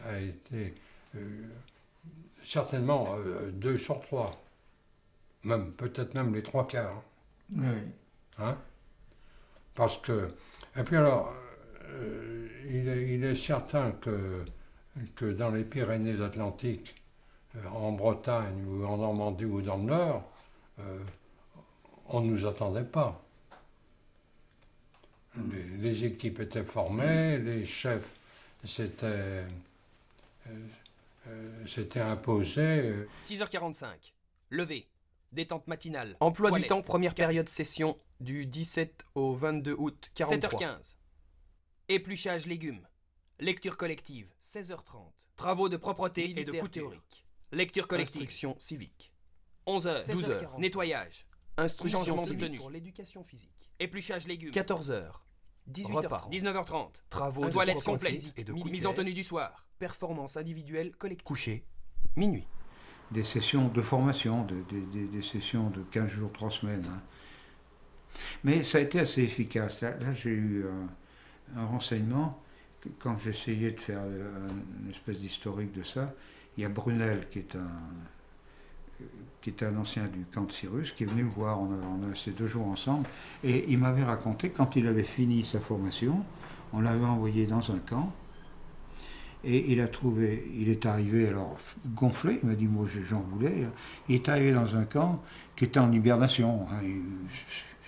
a été certainement 2 sur 3. Peut-être même les 3 quarts. Oui. Hein? Parce que... Et puis alors... il est certain que dans les Pyrénées-Atlantiques, en Bretagne ou en Normandie ou dans le Nord, on ne nous attendait pas. Les équipes étaient formées, les chefs s'étaient imposés. 6h45, levé, détente matinale. Emploi toilette, du temps, première période session du 17 au 22 août 43. 7h15. Épluchage légumes. Lecture collective. 16h30. Travaux de propreté militaire et de couture. Théorique. Lecture collective. Instruction civique. 11h. 12h. Nettoyage. Instruction civique. Pour l'éducation physique. Épluchage légumes. 14h. 18h30. 19h30. Travaux de toilette complète et de mise en tenue du soir. Performance individuelle collective. Coucher. Minuit. Des sessions de formation, des sessions de 15 jours, 3 semaines. Hein. Mais ça a été assez efficace. Là j'ai eu un renseignement, quand j'essayais de faire une espèce d'historique de ça, il y a Brunel qui est un ancien du camp de Cyrus, qui est venu me voir, on a passé 2 jours ensemble, et il m'avait raconté, quand il avait fini sa formation, on l'avait envoyé dans un camp, et il est arrivé alors gonflé, il m'a dit, moi j'en voulais, il est arrivé dans un camp qui était en hibernation, hein,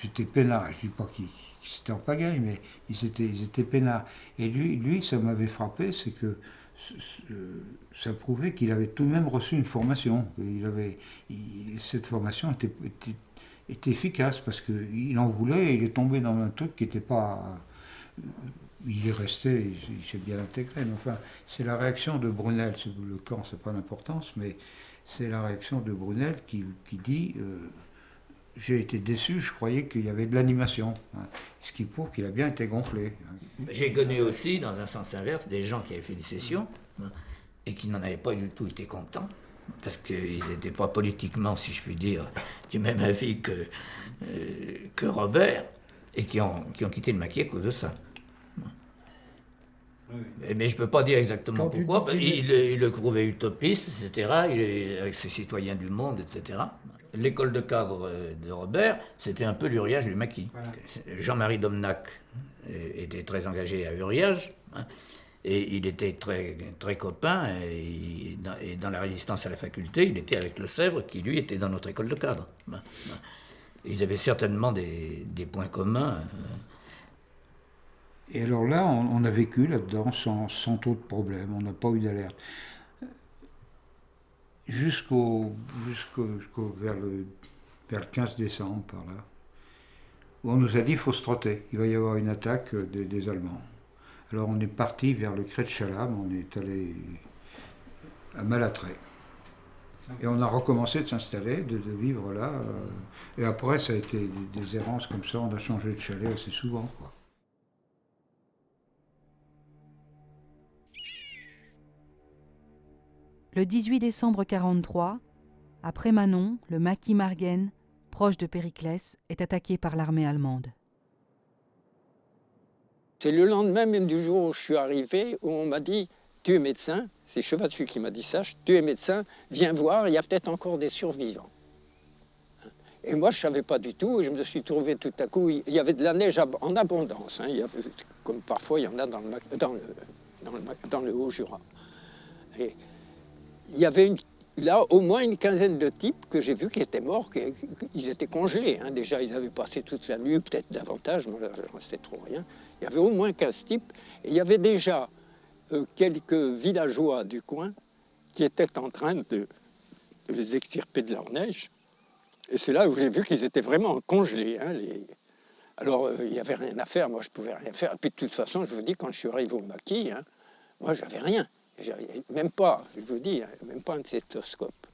j'étais peinard, je ne dis pas qui c'était en pagaille, mais ils étaient peinards. Et lui, ça m'avait frappé, c'est que ça prouvait qu'il avait tout de même reçu une formation. Cette formation était efficace, parce qu'il en voulait, et il est tombé dans un truc qui n'était pas il est resté, il s'est bien intégré. Mais enfin, c'est la réaction de Brunel. Le camp, c'est pas d'importance, mais c'est la réaction de Brunel qui dit j'ai été déçu, je croyais qu'il y avait de l'animation. Hein, ce qui prouve qu'il a bien été gonflé. J'ai connu aussi, dans un sens inverse, des gens qui avaient fait des sessions et qui n'en avaient pas du tout été contents, parce qu'ils n'étaient pas politiquement, si je puis dire, du même avis que Robert, et qui ont quitté le maquis à cause de ça. Mais je ne peux pas dire exactement pourquoi. Il le trouvait utopiste, etc. Il est avec ses citoyens du monde, etc. L'école de cadre de Robert, c'était un peu l'Uriage du maquis. Voilà. Jean-Marie Domnac était très engagé à Uriage, hein, et il était très, très copain, et dans la résistance à la faculté, il était avec Le Sèvre, qui lui était dans notre école de cadre. Ils avaient certainement des points communs. Et alors là, on a vécu là-dedans sans trop de problèmes, on n'a pas eu d'alerte. Vers le 15 décembre, par là, où on nous a dit qu'il faut se trotter, il va y avoir une attaque des Allemands. Alors on est parti vers le Crêt de Chalam, on est allé à Malatrey. Et on a recommencé de s'installer, de vivre là. Et après, ça a été des errances comme ça, on a changé de chalet assez souvent, quoi. Le 18 décembre 1943, après Manon, le maquis Marguen, proche de Périclès, est attaqué par l'armée allemande. C'est le lendemain même du jour où je suis arrivé, où on m'a dit « Tu es médecin », c'est Chevatsu qui m'a dit ça, « Tu es médecin, viens voir, il y a peut-être encore des survivants ». Et moi, je ne savais pas du tout, et je me suis trouvé tout à coup, il y avait de la neige en abondance, hein, comme parfois il y en a dans le Haut-Jura. Et il y avait là au moins une quinzaine de types que j'ai vus qui étaient morts, ils étaient congelés. Hein. Déjà, ils avaient passé toute la nuit, peut-être davantage, moi là, je restais trop rien. Il y avait au moins 15 types, et il y avait déjà quelques villageois du coin qui étaient en train de les extirper de leur neige. Et c'est là où j'ai vu qu'ils étaient vraiment congelés. Hein, Alors, il n'y avait rien à faire, moi je ne pouvais rien faire. Et puis de toute façon, je vous dis, quand je suis arrivé au maquis, hein, moi j'avais rien. Même pas, je vous dis, même pas un stéthoscope.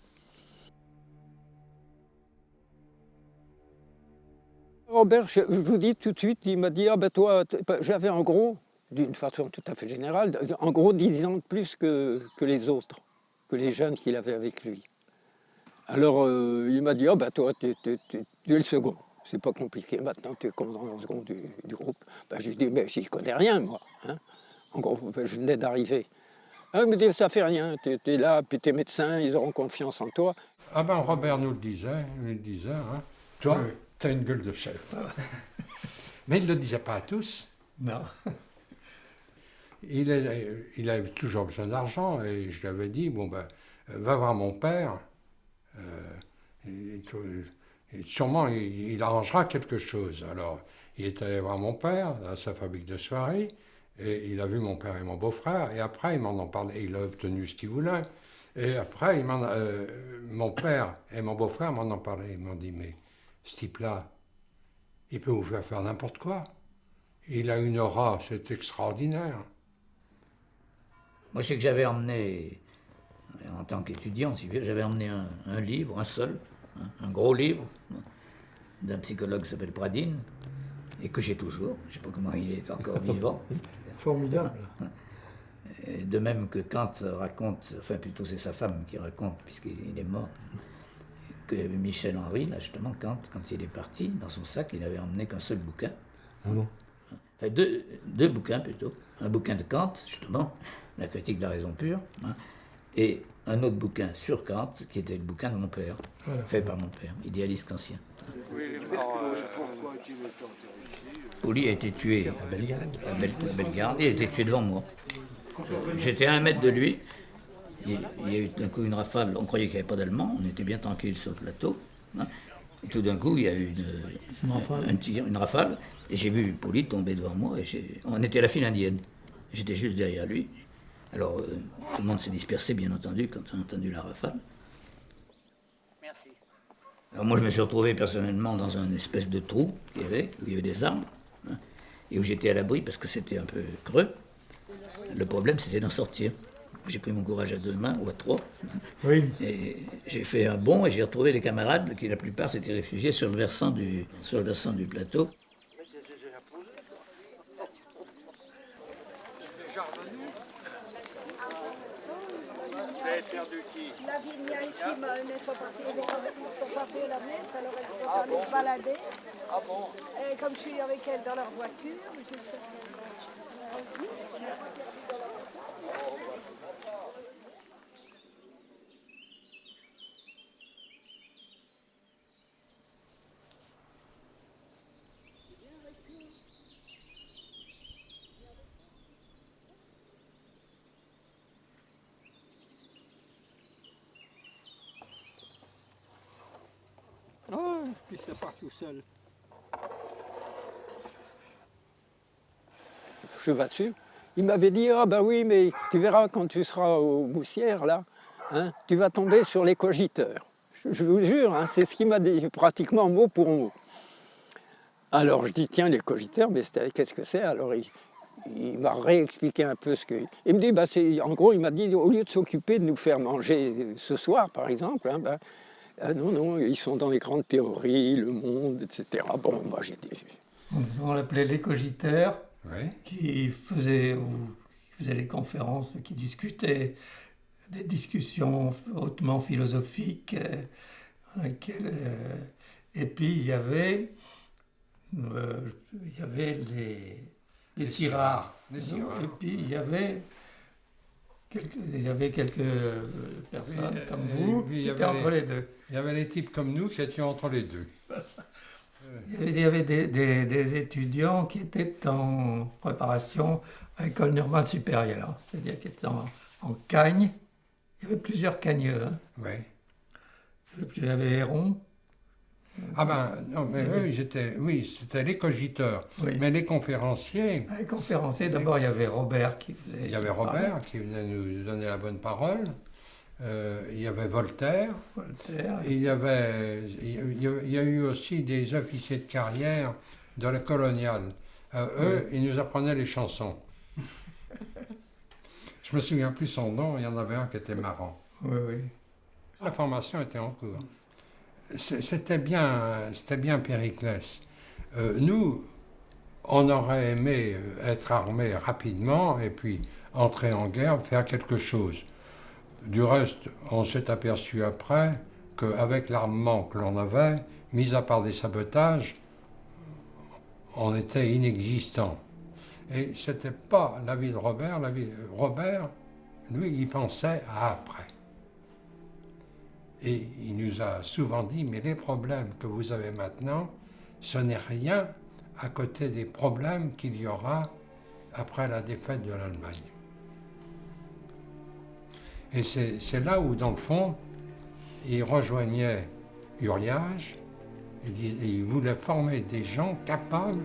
Robert, je vous dis tout de suite, il m'a dit, ah ben toi, j'avais en gros, d'une façon tout à fait générale, en gros 10 ans de plus que les autres, que les jeunes qu'il avait avec lui. Alors il m'a dit, ah ben toi, tu es le second, c'est pas compliqué, maintenant tu es commandant second du groupe. Ben, j'ai dit, mais j'y connais rien moi, hein. En gros, je venais d'arriver. Ah, il me dit, ça fait rien, tu es là, puis tu es médecin, ils auront confiance en toi. Ah ben Robert nous le disait, hein. Toi, oui, tu as une gueule de chef. Mais il ne le disait pas à tous. Non. Il avait toujours besoin d'argent, et je lui avais dit, bon ben, va voir mon père, sûrement il arrangera quelque chose. Alors, il est allé voir mon père à sa fabrique de soirée, et il a vu mon père et mon beau-frère, et après il m'en a parlé, il a obtenu ce qu'il voulait. Et après, mon père et mon beau-frère m'en ont parlé, ils m'ont dit, mais ce type-là, il peut vous faire n'importe quoi. Il a une aura, c'est extraordinaire. Moi, je sais que j'avais emmené, en tant qu'étudiant, j'avais emmené un livre, un seul, un gros livre, d'un psychologue qui s'appelle Pradine, et que j'ai toujours. Je ne sais pas comment il est encore vivant. Formidable. De même que Kant raconte, enfin plutôt c'est sa femme qui raconte, puisqu'il est mort, que Michel Henry, là justement, quand il est parti, dans son sac, il n'avait emmené qu'un seul bouquin. Ah bon? Enfin deux bouquins plutôt. Un bouquin de Kant, justement, La critique de la raison pure, hein, et un autre bouquin sur Kant, qui était le bouquin de mon père, voilà, fait par mon père, idéaliste kantien. Pauli a été tué à Bellegarde, il a été tué devant moi. J'étais à 1 mètre de lui, il y a eu d'un coup une rafale, on croyait qu'il n'y avait pas d'Allemands, on était bien tranquille sur le plateau, hein, et tout d'un coup il y a eu une rafale, et j'ai vu Pauli tomber devant moi, et on était à la file indienne, j'étais juste derrière lui. Alors tout le monde s'est dispersé bien entendu quand on a entendu la rafale. Merci. Alors moi je me suis retrouvé personnellement dans un espèce de trou qu'il y avait, où il y avait des arbres, hein, et où j'étais à l'abri parce que c'était un peu creux. Le problème, c'était d'en sortir. J'ai pris mon courage à 2 mains ou à 3. Oui. Et j'ai fait un bond et j'ai retrouvé les camarades qui, la plupart, s'étaient réfugiés sur le versant du plateau. La Vigna et Simone, elles sont parties à la messe, alors elles sont allées se balader. Et comme je suis avec elles dans leur voiture, Ah, puis ça part tout seul. Je vais dessus. Il m'avait dit, ah ben oui, mais tu verras quand tu seras aux Moussières, là, hein, tu vas tomber sur les cogiteurs. Je vous jure, hein, c'est ce qu'il m'a dit, pratiquement mot pour mot. Alors je dis, tiens, les cogiteurs, mais qu'est-ce que c'est? Alors il m'a réexpliqué un peu ce que... Il me dit, bah, en gros, il m'a dit, au lieu de s'occuper de nous faire manger ce soir, par exemple, hein, bah, non, ils sont dans les grandes théories, le monde, etc. Bon, moi j'ai dit... On l'appelait les cogiteurs, oui. qui faisaient les conférences, qui discutaient des discussions hautement philosophiques. Et puis il y avait les Sirards. Les Sirards. Et puis il y avait quelques personnes comme vous qui étaient entre les deux. Il y avait les types comme nous qui étaient entre les deux. Il y avait des étudiants qui étaient en préparation à l'école normale supérieure, c'est-à-dire qui étaient en cagne. Il y avait plusieurs cagneux. Hein. Oui. Il y avait Héron. Ah ben, non, mais oui, c'était les cogiteurs. Oui. Mais les conférenciers... Les conférenciers, d'abord, il y avait Robert qui faisait... Il y avait Robert qui venait nous donner la bonne parole. Il y avait Voltaire. Et il y a eu aussi des officiers de carrière de la coloniale. Eux, ils nous apprenaient les chansons. Je me souviens plus son nom, il y en avait un qui était marrant. Oui, oui. La formation était en cours. C'était bien Périclès. Nous, on aurait aimé être armés rapidement et puis entrer en guerre, faire quelque chose. Du reste, on s'est aperçu après qu'avec l'armement que l'on avait, mis à part des sabotages, on était inexistant. Et ce n'était pas l'avis de Robert. Robert, lui, il pensait à après. Et il nous a souvent dit, mais les problèmes que vous avez maintenant, ce n'est rien à côté des problèmes qu'il y aura après la défaite de l'Allemagne. Et c'est là où, dans le fond, il rejoignait Uriage, il voulait former des gens capables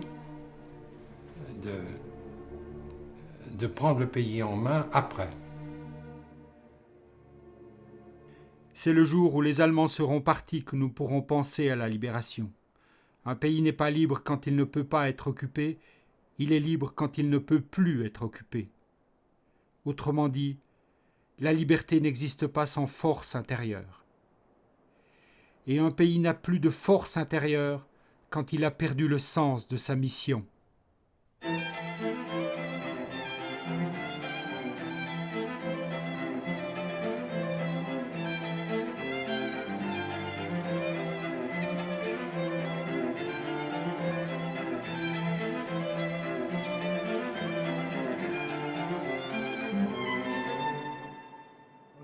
de prendre le pays en main après. C'est le jour où les Allemands seront partis que nous pourrons penser à la libération. Un pays n'est pas libre quand il ne peut pas être occupé, il est libre quand il ne peut plus être occupé. Autrement dit, la liberté n'existe pas sans force intérieure. Et un pays n'a plus de force intérieure quand il a perdu le sens de sa mission.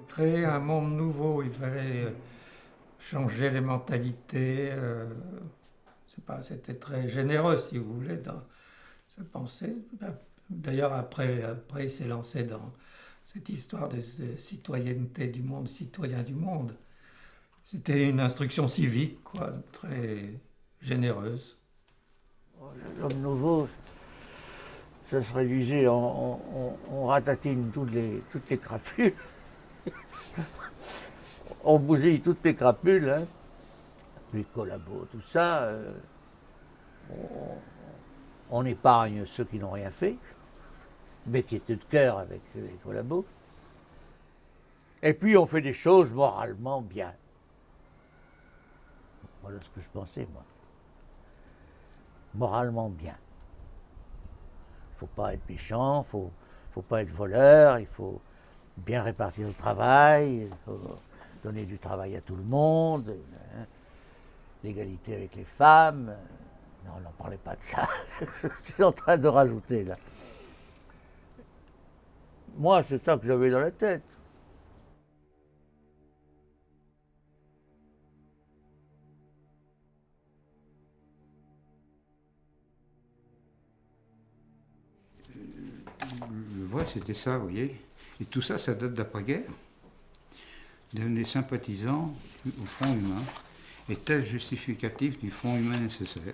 Créer un monde nouveau, il fallait changer les mentalités. C'était très généreux, si vous voulez, dans sa pensée. D'ailleurs, après, il s'est lancé dans cette histoire de citoyenneté du monde, citoyen du monde. C'était une instruction civique, quoi, très généreuse. L'homme nouveau, ça se réduisait, on ratatine toutes les crapules. On bousille toutes les crapules, hein. Les collabos, tout ça. On épargne ceux qui n'ont rien fait, mais qui étaient de cœur avec les collabos. Et puis on fait des choses moralement bien. Voilà ce que je pensais, moi. Moralement bien. Il ne faut pas être méchant, il ne faut pas être voleur, il faut bien répartir le travail, il faut donner du travail à tout le monde, hein, l'égalité avec les femmes. Non, n'en parlez pas de ça, je suis en train de rajouter là. Moi, c'est ça que j'avais dans la tête. Le vrai, c'était ça, vous voyez. Et tout ça, ça date d'après-guerre. Devenez sympathisant au Front humain et test justificatif du Front humain nécessaire.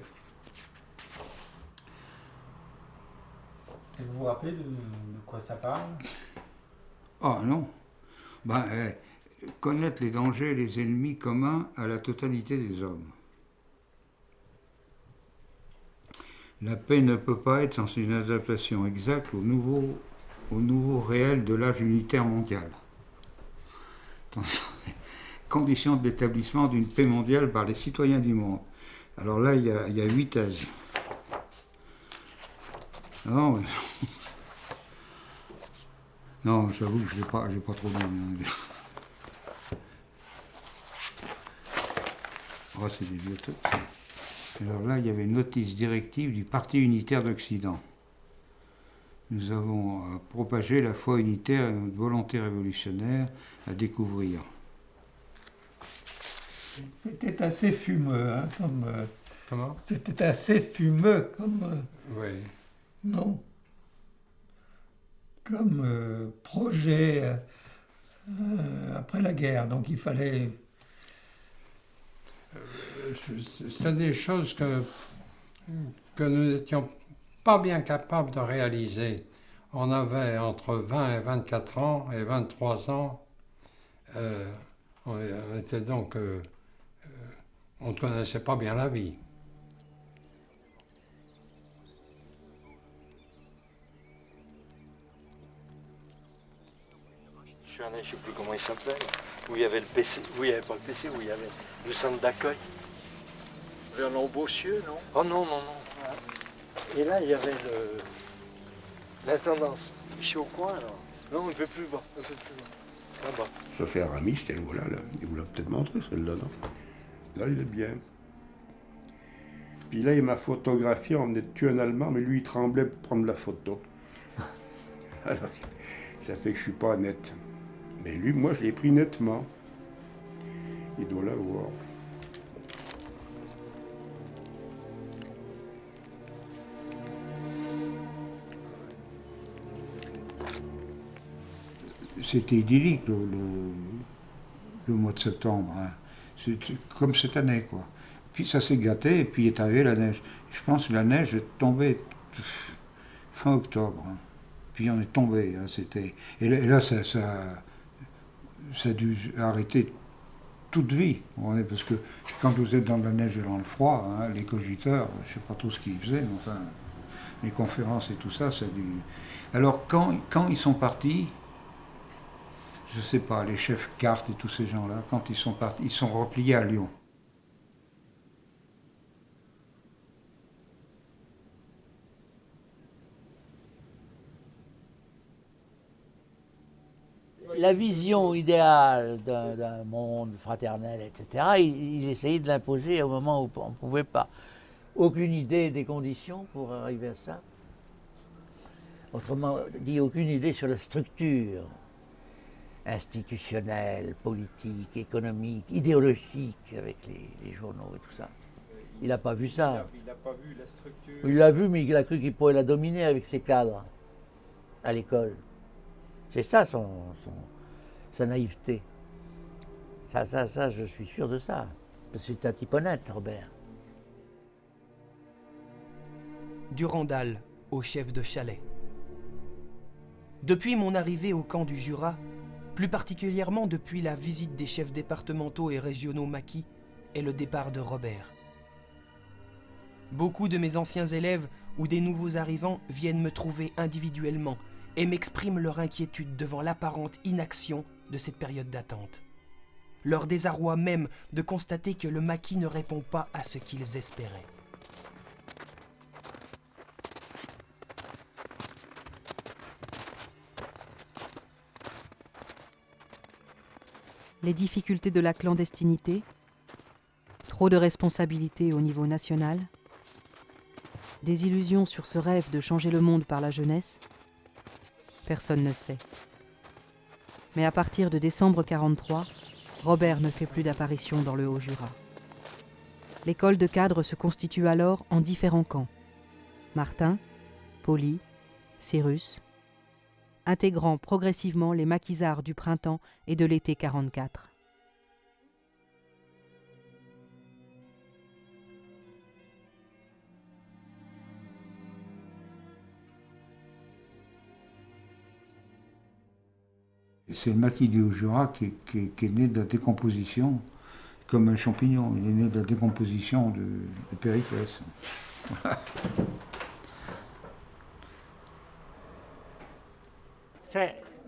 Et vous vous rappelez de quoi ça parle? Ah non. Connaître les dangers et les ennemis communs à la totalité des hommes. La paix ne peut pas être sans une adaptation exacte au nouveau réel de l'âge unitaire mondial. Conditions de l'établissement d'une paix mondiale par les citoyens du monde. Alors là, il y a 8 thèses. Non, non, j'avoue que je n'ai pas trop lu. Oh, c'est des vieux trucs. Alors là, il y avait une notice directive du Parti unitaire d'Occident. Nous avons propagé la foi unitaire et notre volonté révolutionnaire à découvrir. C'était assez fumeux, hein, comme... Comment? C'était assez fumeux, comme... Oui. Non. Comme projet après la guerre, donc il fallait... C'est des choses que nous n'étions pas bien capables de réaliser. On avait entre 20 et 24 ans et 23 ans. On était donc... on ne connaissait pas bien la vie. Je suis allé, je ne sais plus comment il s'appelle, où il y avait le PC, où il n'y avait pas le PC, où il y avait le centre d'accueil. Vers l'Embauchieux, non? Oh non, non, non. Et là, il y avait l'intendance. Je suis au coin, là. Non, un peu plus bas, un peu plus bas. Là-bas. Ça fait Aramis, qu'elle voilà, là. Il vous l'a peut-être montré, celle-là, non? Là, il est bien. Puis là, il m'a photographié, on venait de tuer un Allemand, mais lui, il tremblait pour prendre la photo. Alors, ça fait que je ne suis pas net. Mais lui, moi, je l'ai pris nettement. Il doit l'avoir. C'était idyllique le mois de septembre. Hein. C'est comme cette année, quoi. Puis ça s'est gâté, et puis est arrivée la neige. Je pense que la neige est tombée fin octobre. Hein. Puis on est tombé. Hein, c'était... Et là ça a dû arrêter toute vie. Parce que quand vous êtes dans la neige et dans le froid, hein, les cogiteurs, je ne sais pas trop ce qu'ils faisaient, mais enfin, les conférences et tout ça, ça a dû... Alors quand ils sont partis, je ne sais pas, les chefs cartes et tous ces gens-là, quand ils sont partis, ils sont repliés à Lyon. La vision idéale d'un monde fraternel, etc., il essayait de l'imposer au moment où on ne pouvait pas. Aucune idée des conditions pour arriver à ça. Autrement dit, aucune idée sur la structure institutionnelle, politique, économique, idéologique avec les journaux et tout ça. Il n'a pas vu ça. Il n'a pas vu la structure. Il l'a vu, mais il a cru qu'il pourrait la dominer avec ses cadres à l'école. C'est ça sa naïveté. Ça, je suis sûr de ça. Parce que c'est un type honnête, Robert. Durandal, au chef de chalet. Depuis mon arrivée au camp du Jura, plus particulièrement depuis la visite des chefs départementaux et régionaux maquis et le départ de Robert. Beaucoup de mes anciens élèves ou des nouveaux arrivants viennent me trouver individuellement et m'expriment leur inquiétude devant l'apparente inaction de cette période d'attente. Leur désarroi même de constater que le maquis ne répond pas à ce qu'ils espéraient. Les difficultés de la clandestinité, trop de responsabilités au niveau national, des illusions sur ce rêve de changer le monde par la jeunesse, personne ne sait. Mais à partir de décembre 1943, Robert ne fait plus d'apparition dans le Haut-Jura. L'école de cadres se constitue alors en différents camps. Martin, Pauli, Cyrus, intégrant progressivement les maquisards du printemps et de l'été 1944. C'est le maquis du Haut-Jura qui est né de la décomposition, comme un champignon. Il est né de la décomposition de Périclès.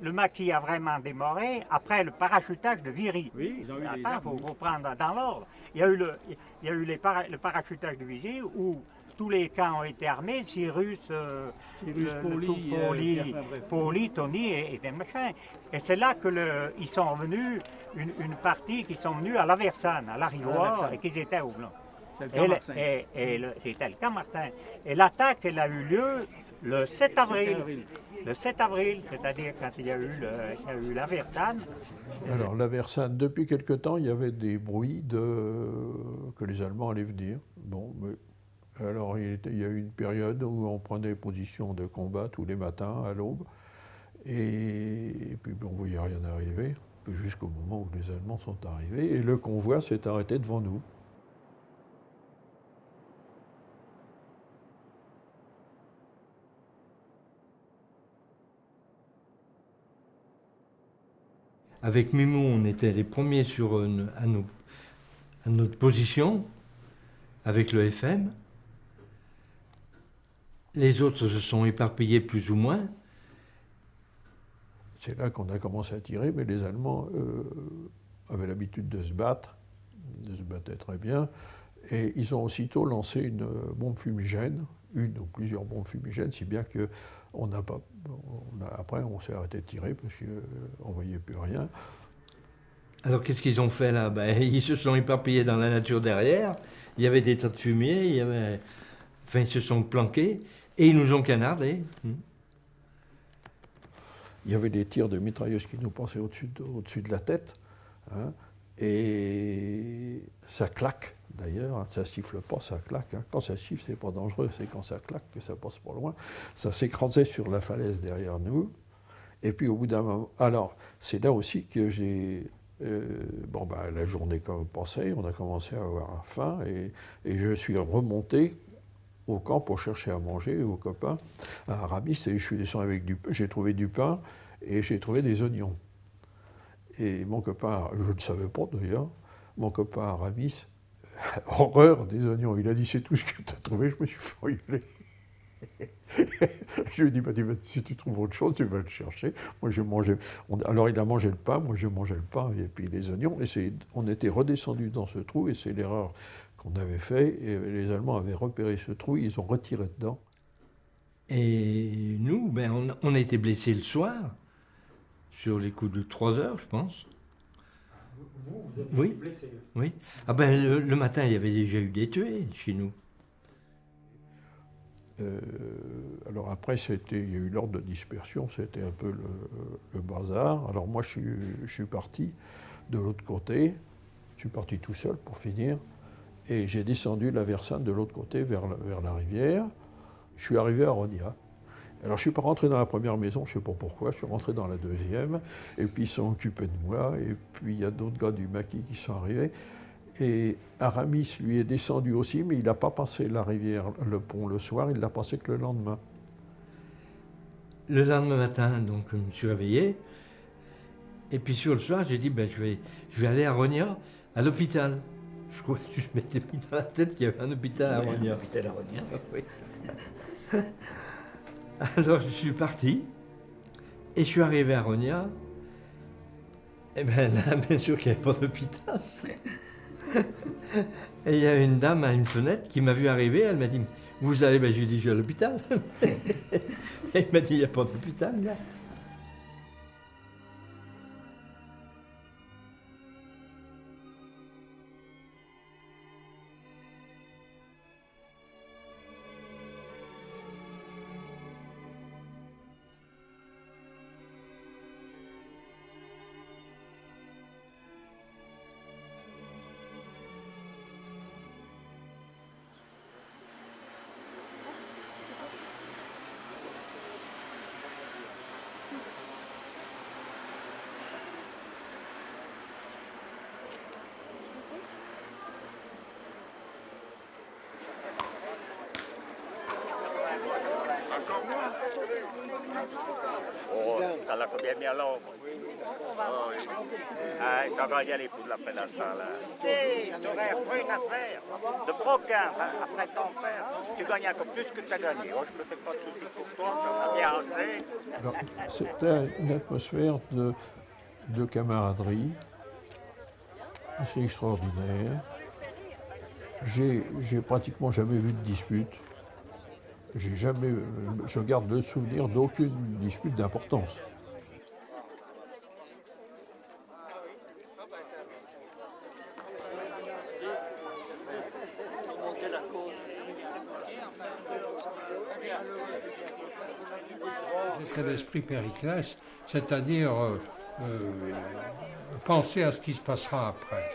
Le maquis a vraiment démarré après le parachutage de Viry. Oui, ils ont eu des Attends, il faut prendre dans l'ordre. Il y a eu le parachutage de Viry où tous les camps ont été armés, Cyrus, Pauli, Tony et des machins. Et c'est là qu'ils sont revenus, une partie qui sont venus à la Versane, à l'Arivoire, et qu'ils étaient au Blanc. C'était le camp Martin. Et l'attaque, elle a eu lieu le 7 avril. Le 7 avril, c'est-à-dire quand il y a eu la Versane. Alors la Versane, depuis quelque temps, il y avait des bruits que les Allemands allaient venir. Bon, mais alors il y a eu une période où on prenait position de combat tous les matins à l'aube, et puis on ne voyait rien arriver, jusqu'au moment où les Allemands sont arrivés, et le convoi s'est arrêté devant nous. Avec Mimou, on était les premiers à notre position, avec le FM. Les autres se sont éparpillés plus ou moins. C'est là qu'on a commencé à tirer, mais les Allemands avaient l'habitude de se battre, de se battaient très bien, et ils ont aussitôt lancé une bombe fumigène, une ou plusieurs bombes fumigènes, si bien que après on s'est arrêté de tirer parce qu'on ne voyait plus rien. Alors qu'est-ce qu'ils ont fait là? Ils se sont éparpillés dans la nature derrière, il y avait des tas de fumier, ils se sont planqués et ils nous ont canardés. Il y avait des tirs de mitrailleuses qui nous passaient au-dessus de la tête, hein, et ça claque. D'ailleurs, ça siffle pas, ça claque. Hein. Quand ça siffle, c'est pas dangereux, c'est quand ça claque que ça passe pas loin. Ça s'écrasait sur la falaise derrière nous. Et puis au bout d'un moment, alors c'est là aussi que j'ai, la journée comme passée, on a commencé à avoir faim et je suis remonté au camp pour chercher à manger aux copains à Aramis, et je suis descendu avec j'ai trouvé du pain et j'ai trouvé des oignons. Et mon copain, je ne savais pas d'ailleurs, mon copain Aramis, horreur des oignons. Il a dit, c'est tout ce que tu as trouvé, je me suis fait engueuler. Je lui ai dit, si tu trouves autre chose, tu vas le chercher. Moi, j'ai mangé. Alors, il a mangé le pain, moi, j'ai mangé le pain et puis les oignons. Et on était redescendus dans ce trou, et c'est l'erreur qu'on avait fait. Et les Allemands avaient repéré ce trou, ils ont retiré dedans. Et nous, on a été blessés le soir, sur les coups de 3 heures, je pense. Vous avez été blessé? Oui. Le matin, il y avait déjà eu des tués chez nous. Alors après, il y a eu l'ordre de dispersion, c'était un peu le bazar. Alors moi, je suis parti de l'autre côté, je suis parti tout seul pour finir, et j'ai descendu la Versane de l'autre côté vers la rivière. Je suis arrivé à Rogna. Alors je ne suis pas rentré dans la première maison, je ne sais pas pourquoi, je suis rentré dans la deuxième, et puis ils sont occupés de moi, et puis il y a d'autres gars du maquis qui sont arrivés. Et Aramis, lui, est descendu aussi, mais il n'a pas passé la rivière, le pont le soir, il l'a passé que le lendemain. Le lendemain matin, donc, je me suis réveillé, et puis sur le soir, j'ai dit, je vais aller à Rogna, à l'hôpital. Je crois que je m'étais mis dans la tête qu'il y avait un hôpital à Rogna. Un hôpital à Rogna. Oui. Alors je suis parti, et je suis arrivé à Rogna. Et bien là, bien sûr qu'il n'y avait pas d'hôpital. Et il y a une dame à une fenêtre qui m'a vu arriver, elle m'a dit « Vous allez ?» Ben, je lui ai dit « Je suis à l'hôpital. » Elle m'a dit « Il n'y a pas d'hôpital là. » Oh, t'as la combien bien longue. Oh, oui. Ah, ça va y aller pour la peine à ça, là. Tu sais, tu aurais appris une affaire de broquin après ton père. Tu gagnes encore plus que tu as gagné. Oh, je me fais pas de soucis pour toi, tu as bien osé. C'était une atmosphère de camaraderie assez extraordinaire. J'ai pratiquement jamais vu de dispute. Je garde le souvenir d'aucune dispute d'importance. L'état d'esprit Périclès, c'est-à-dire penser à ce qui se passera après.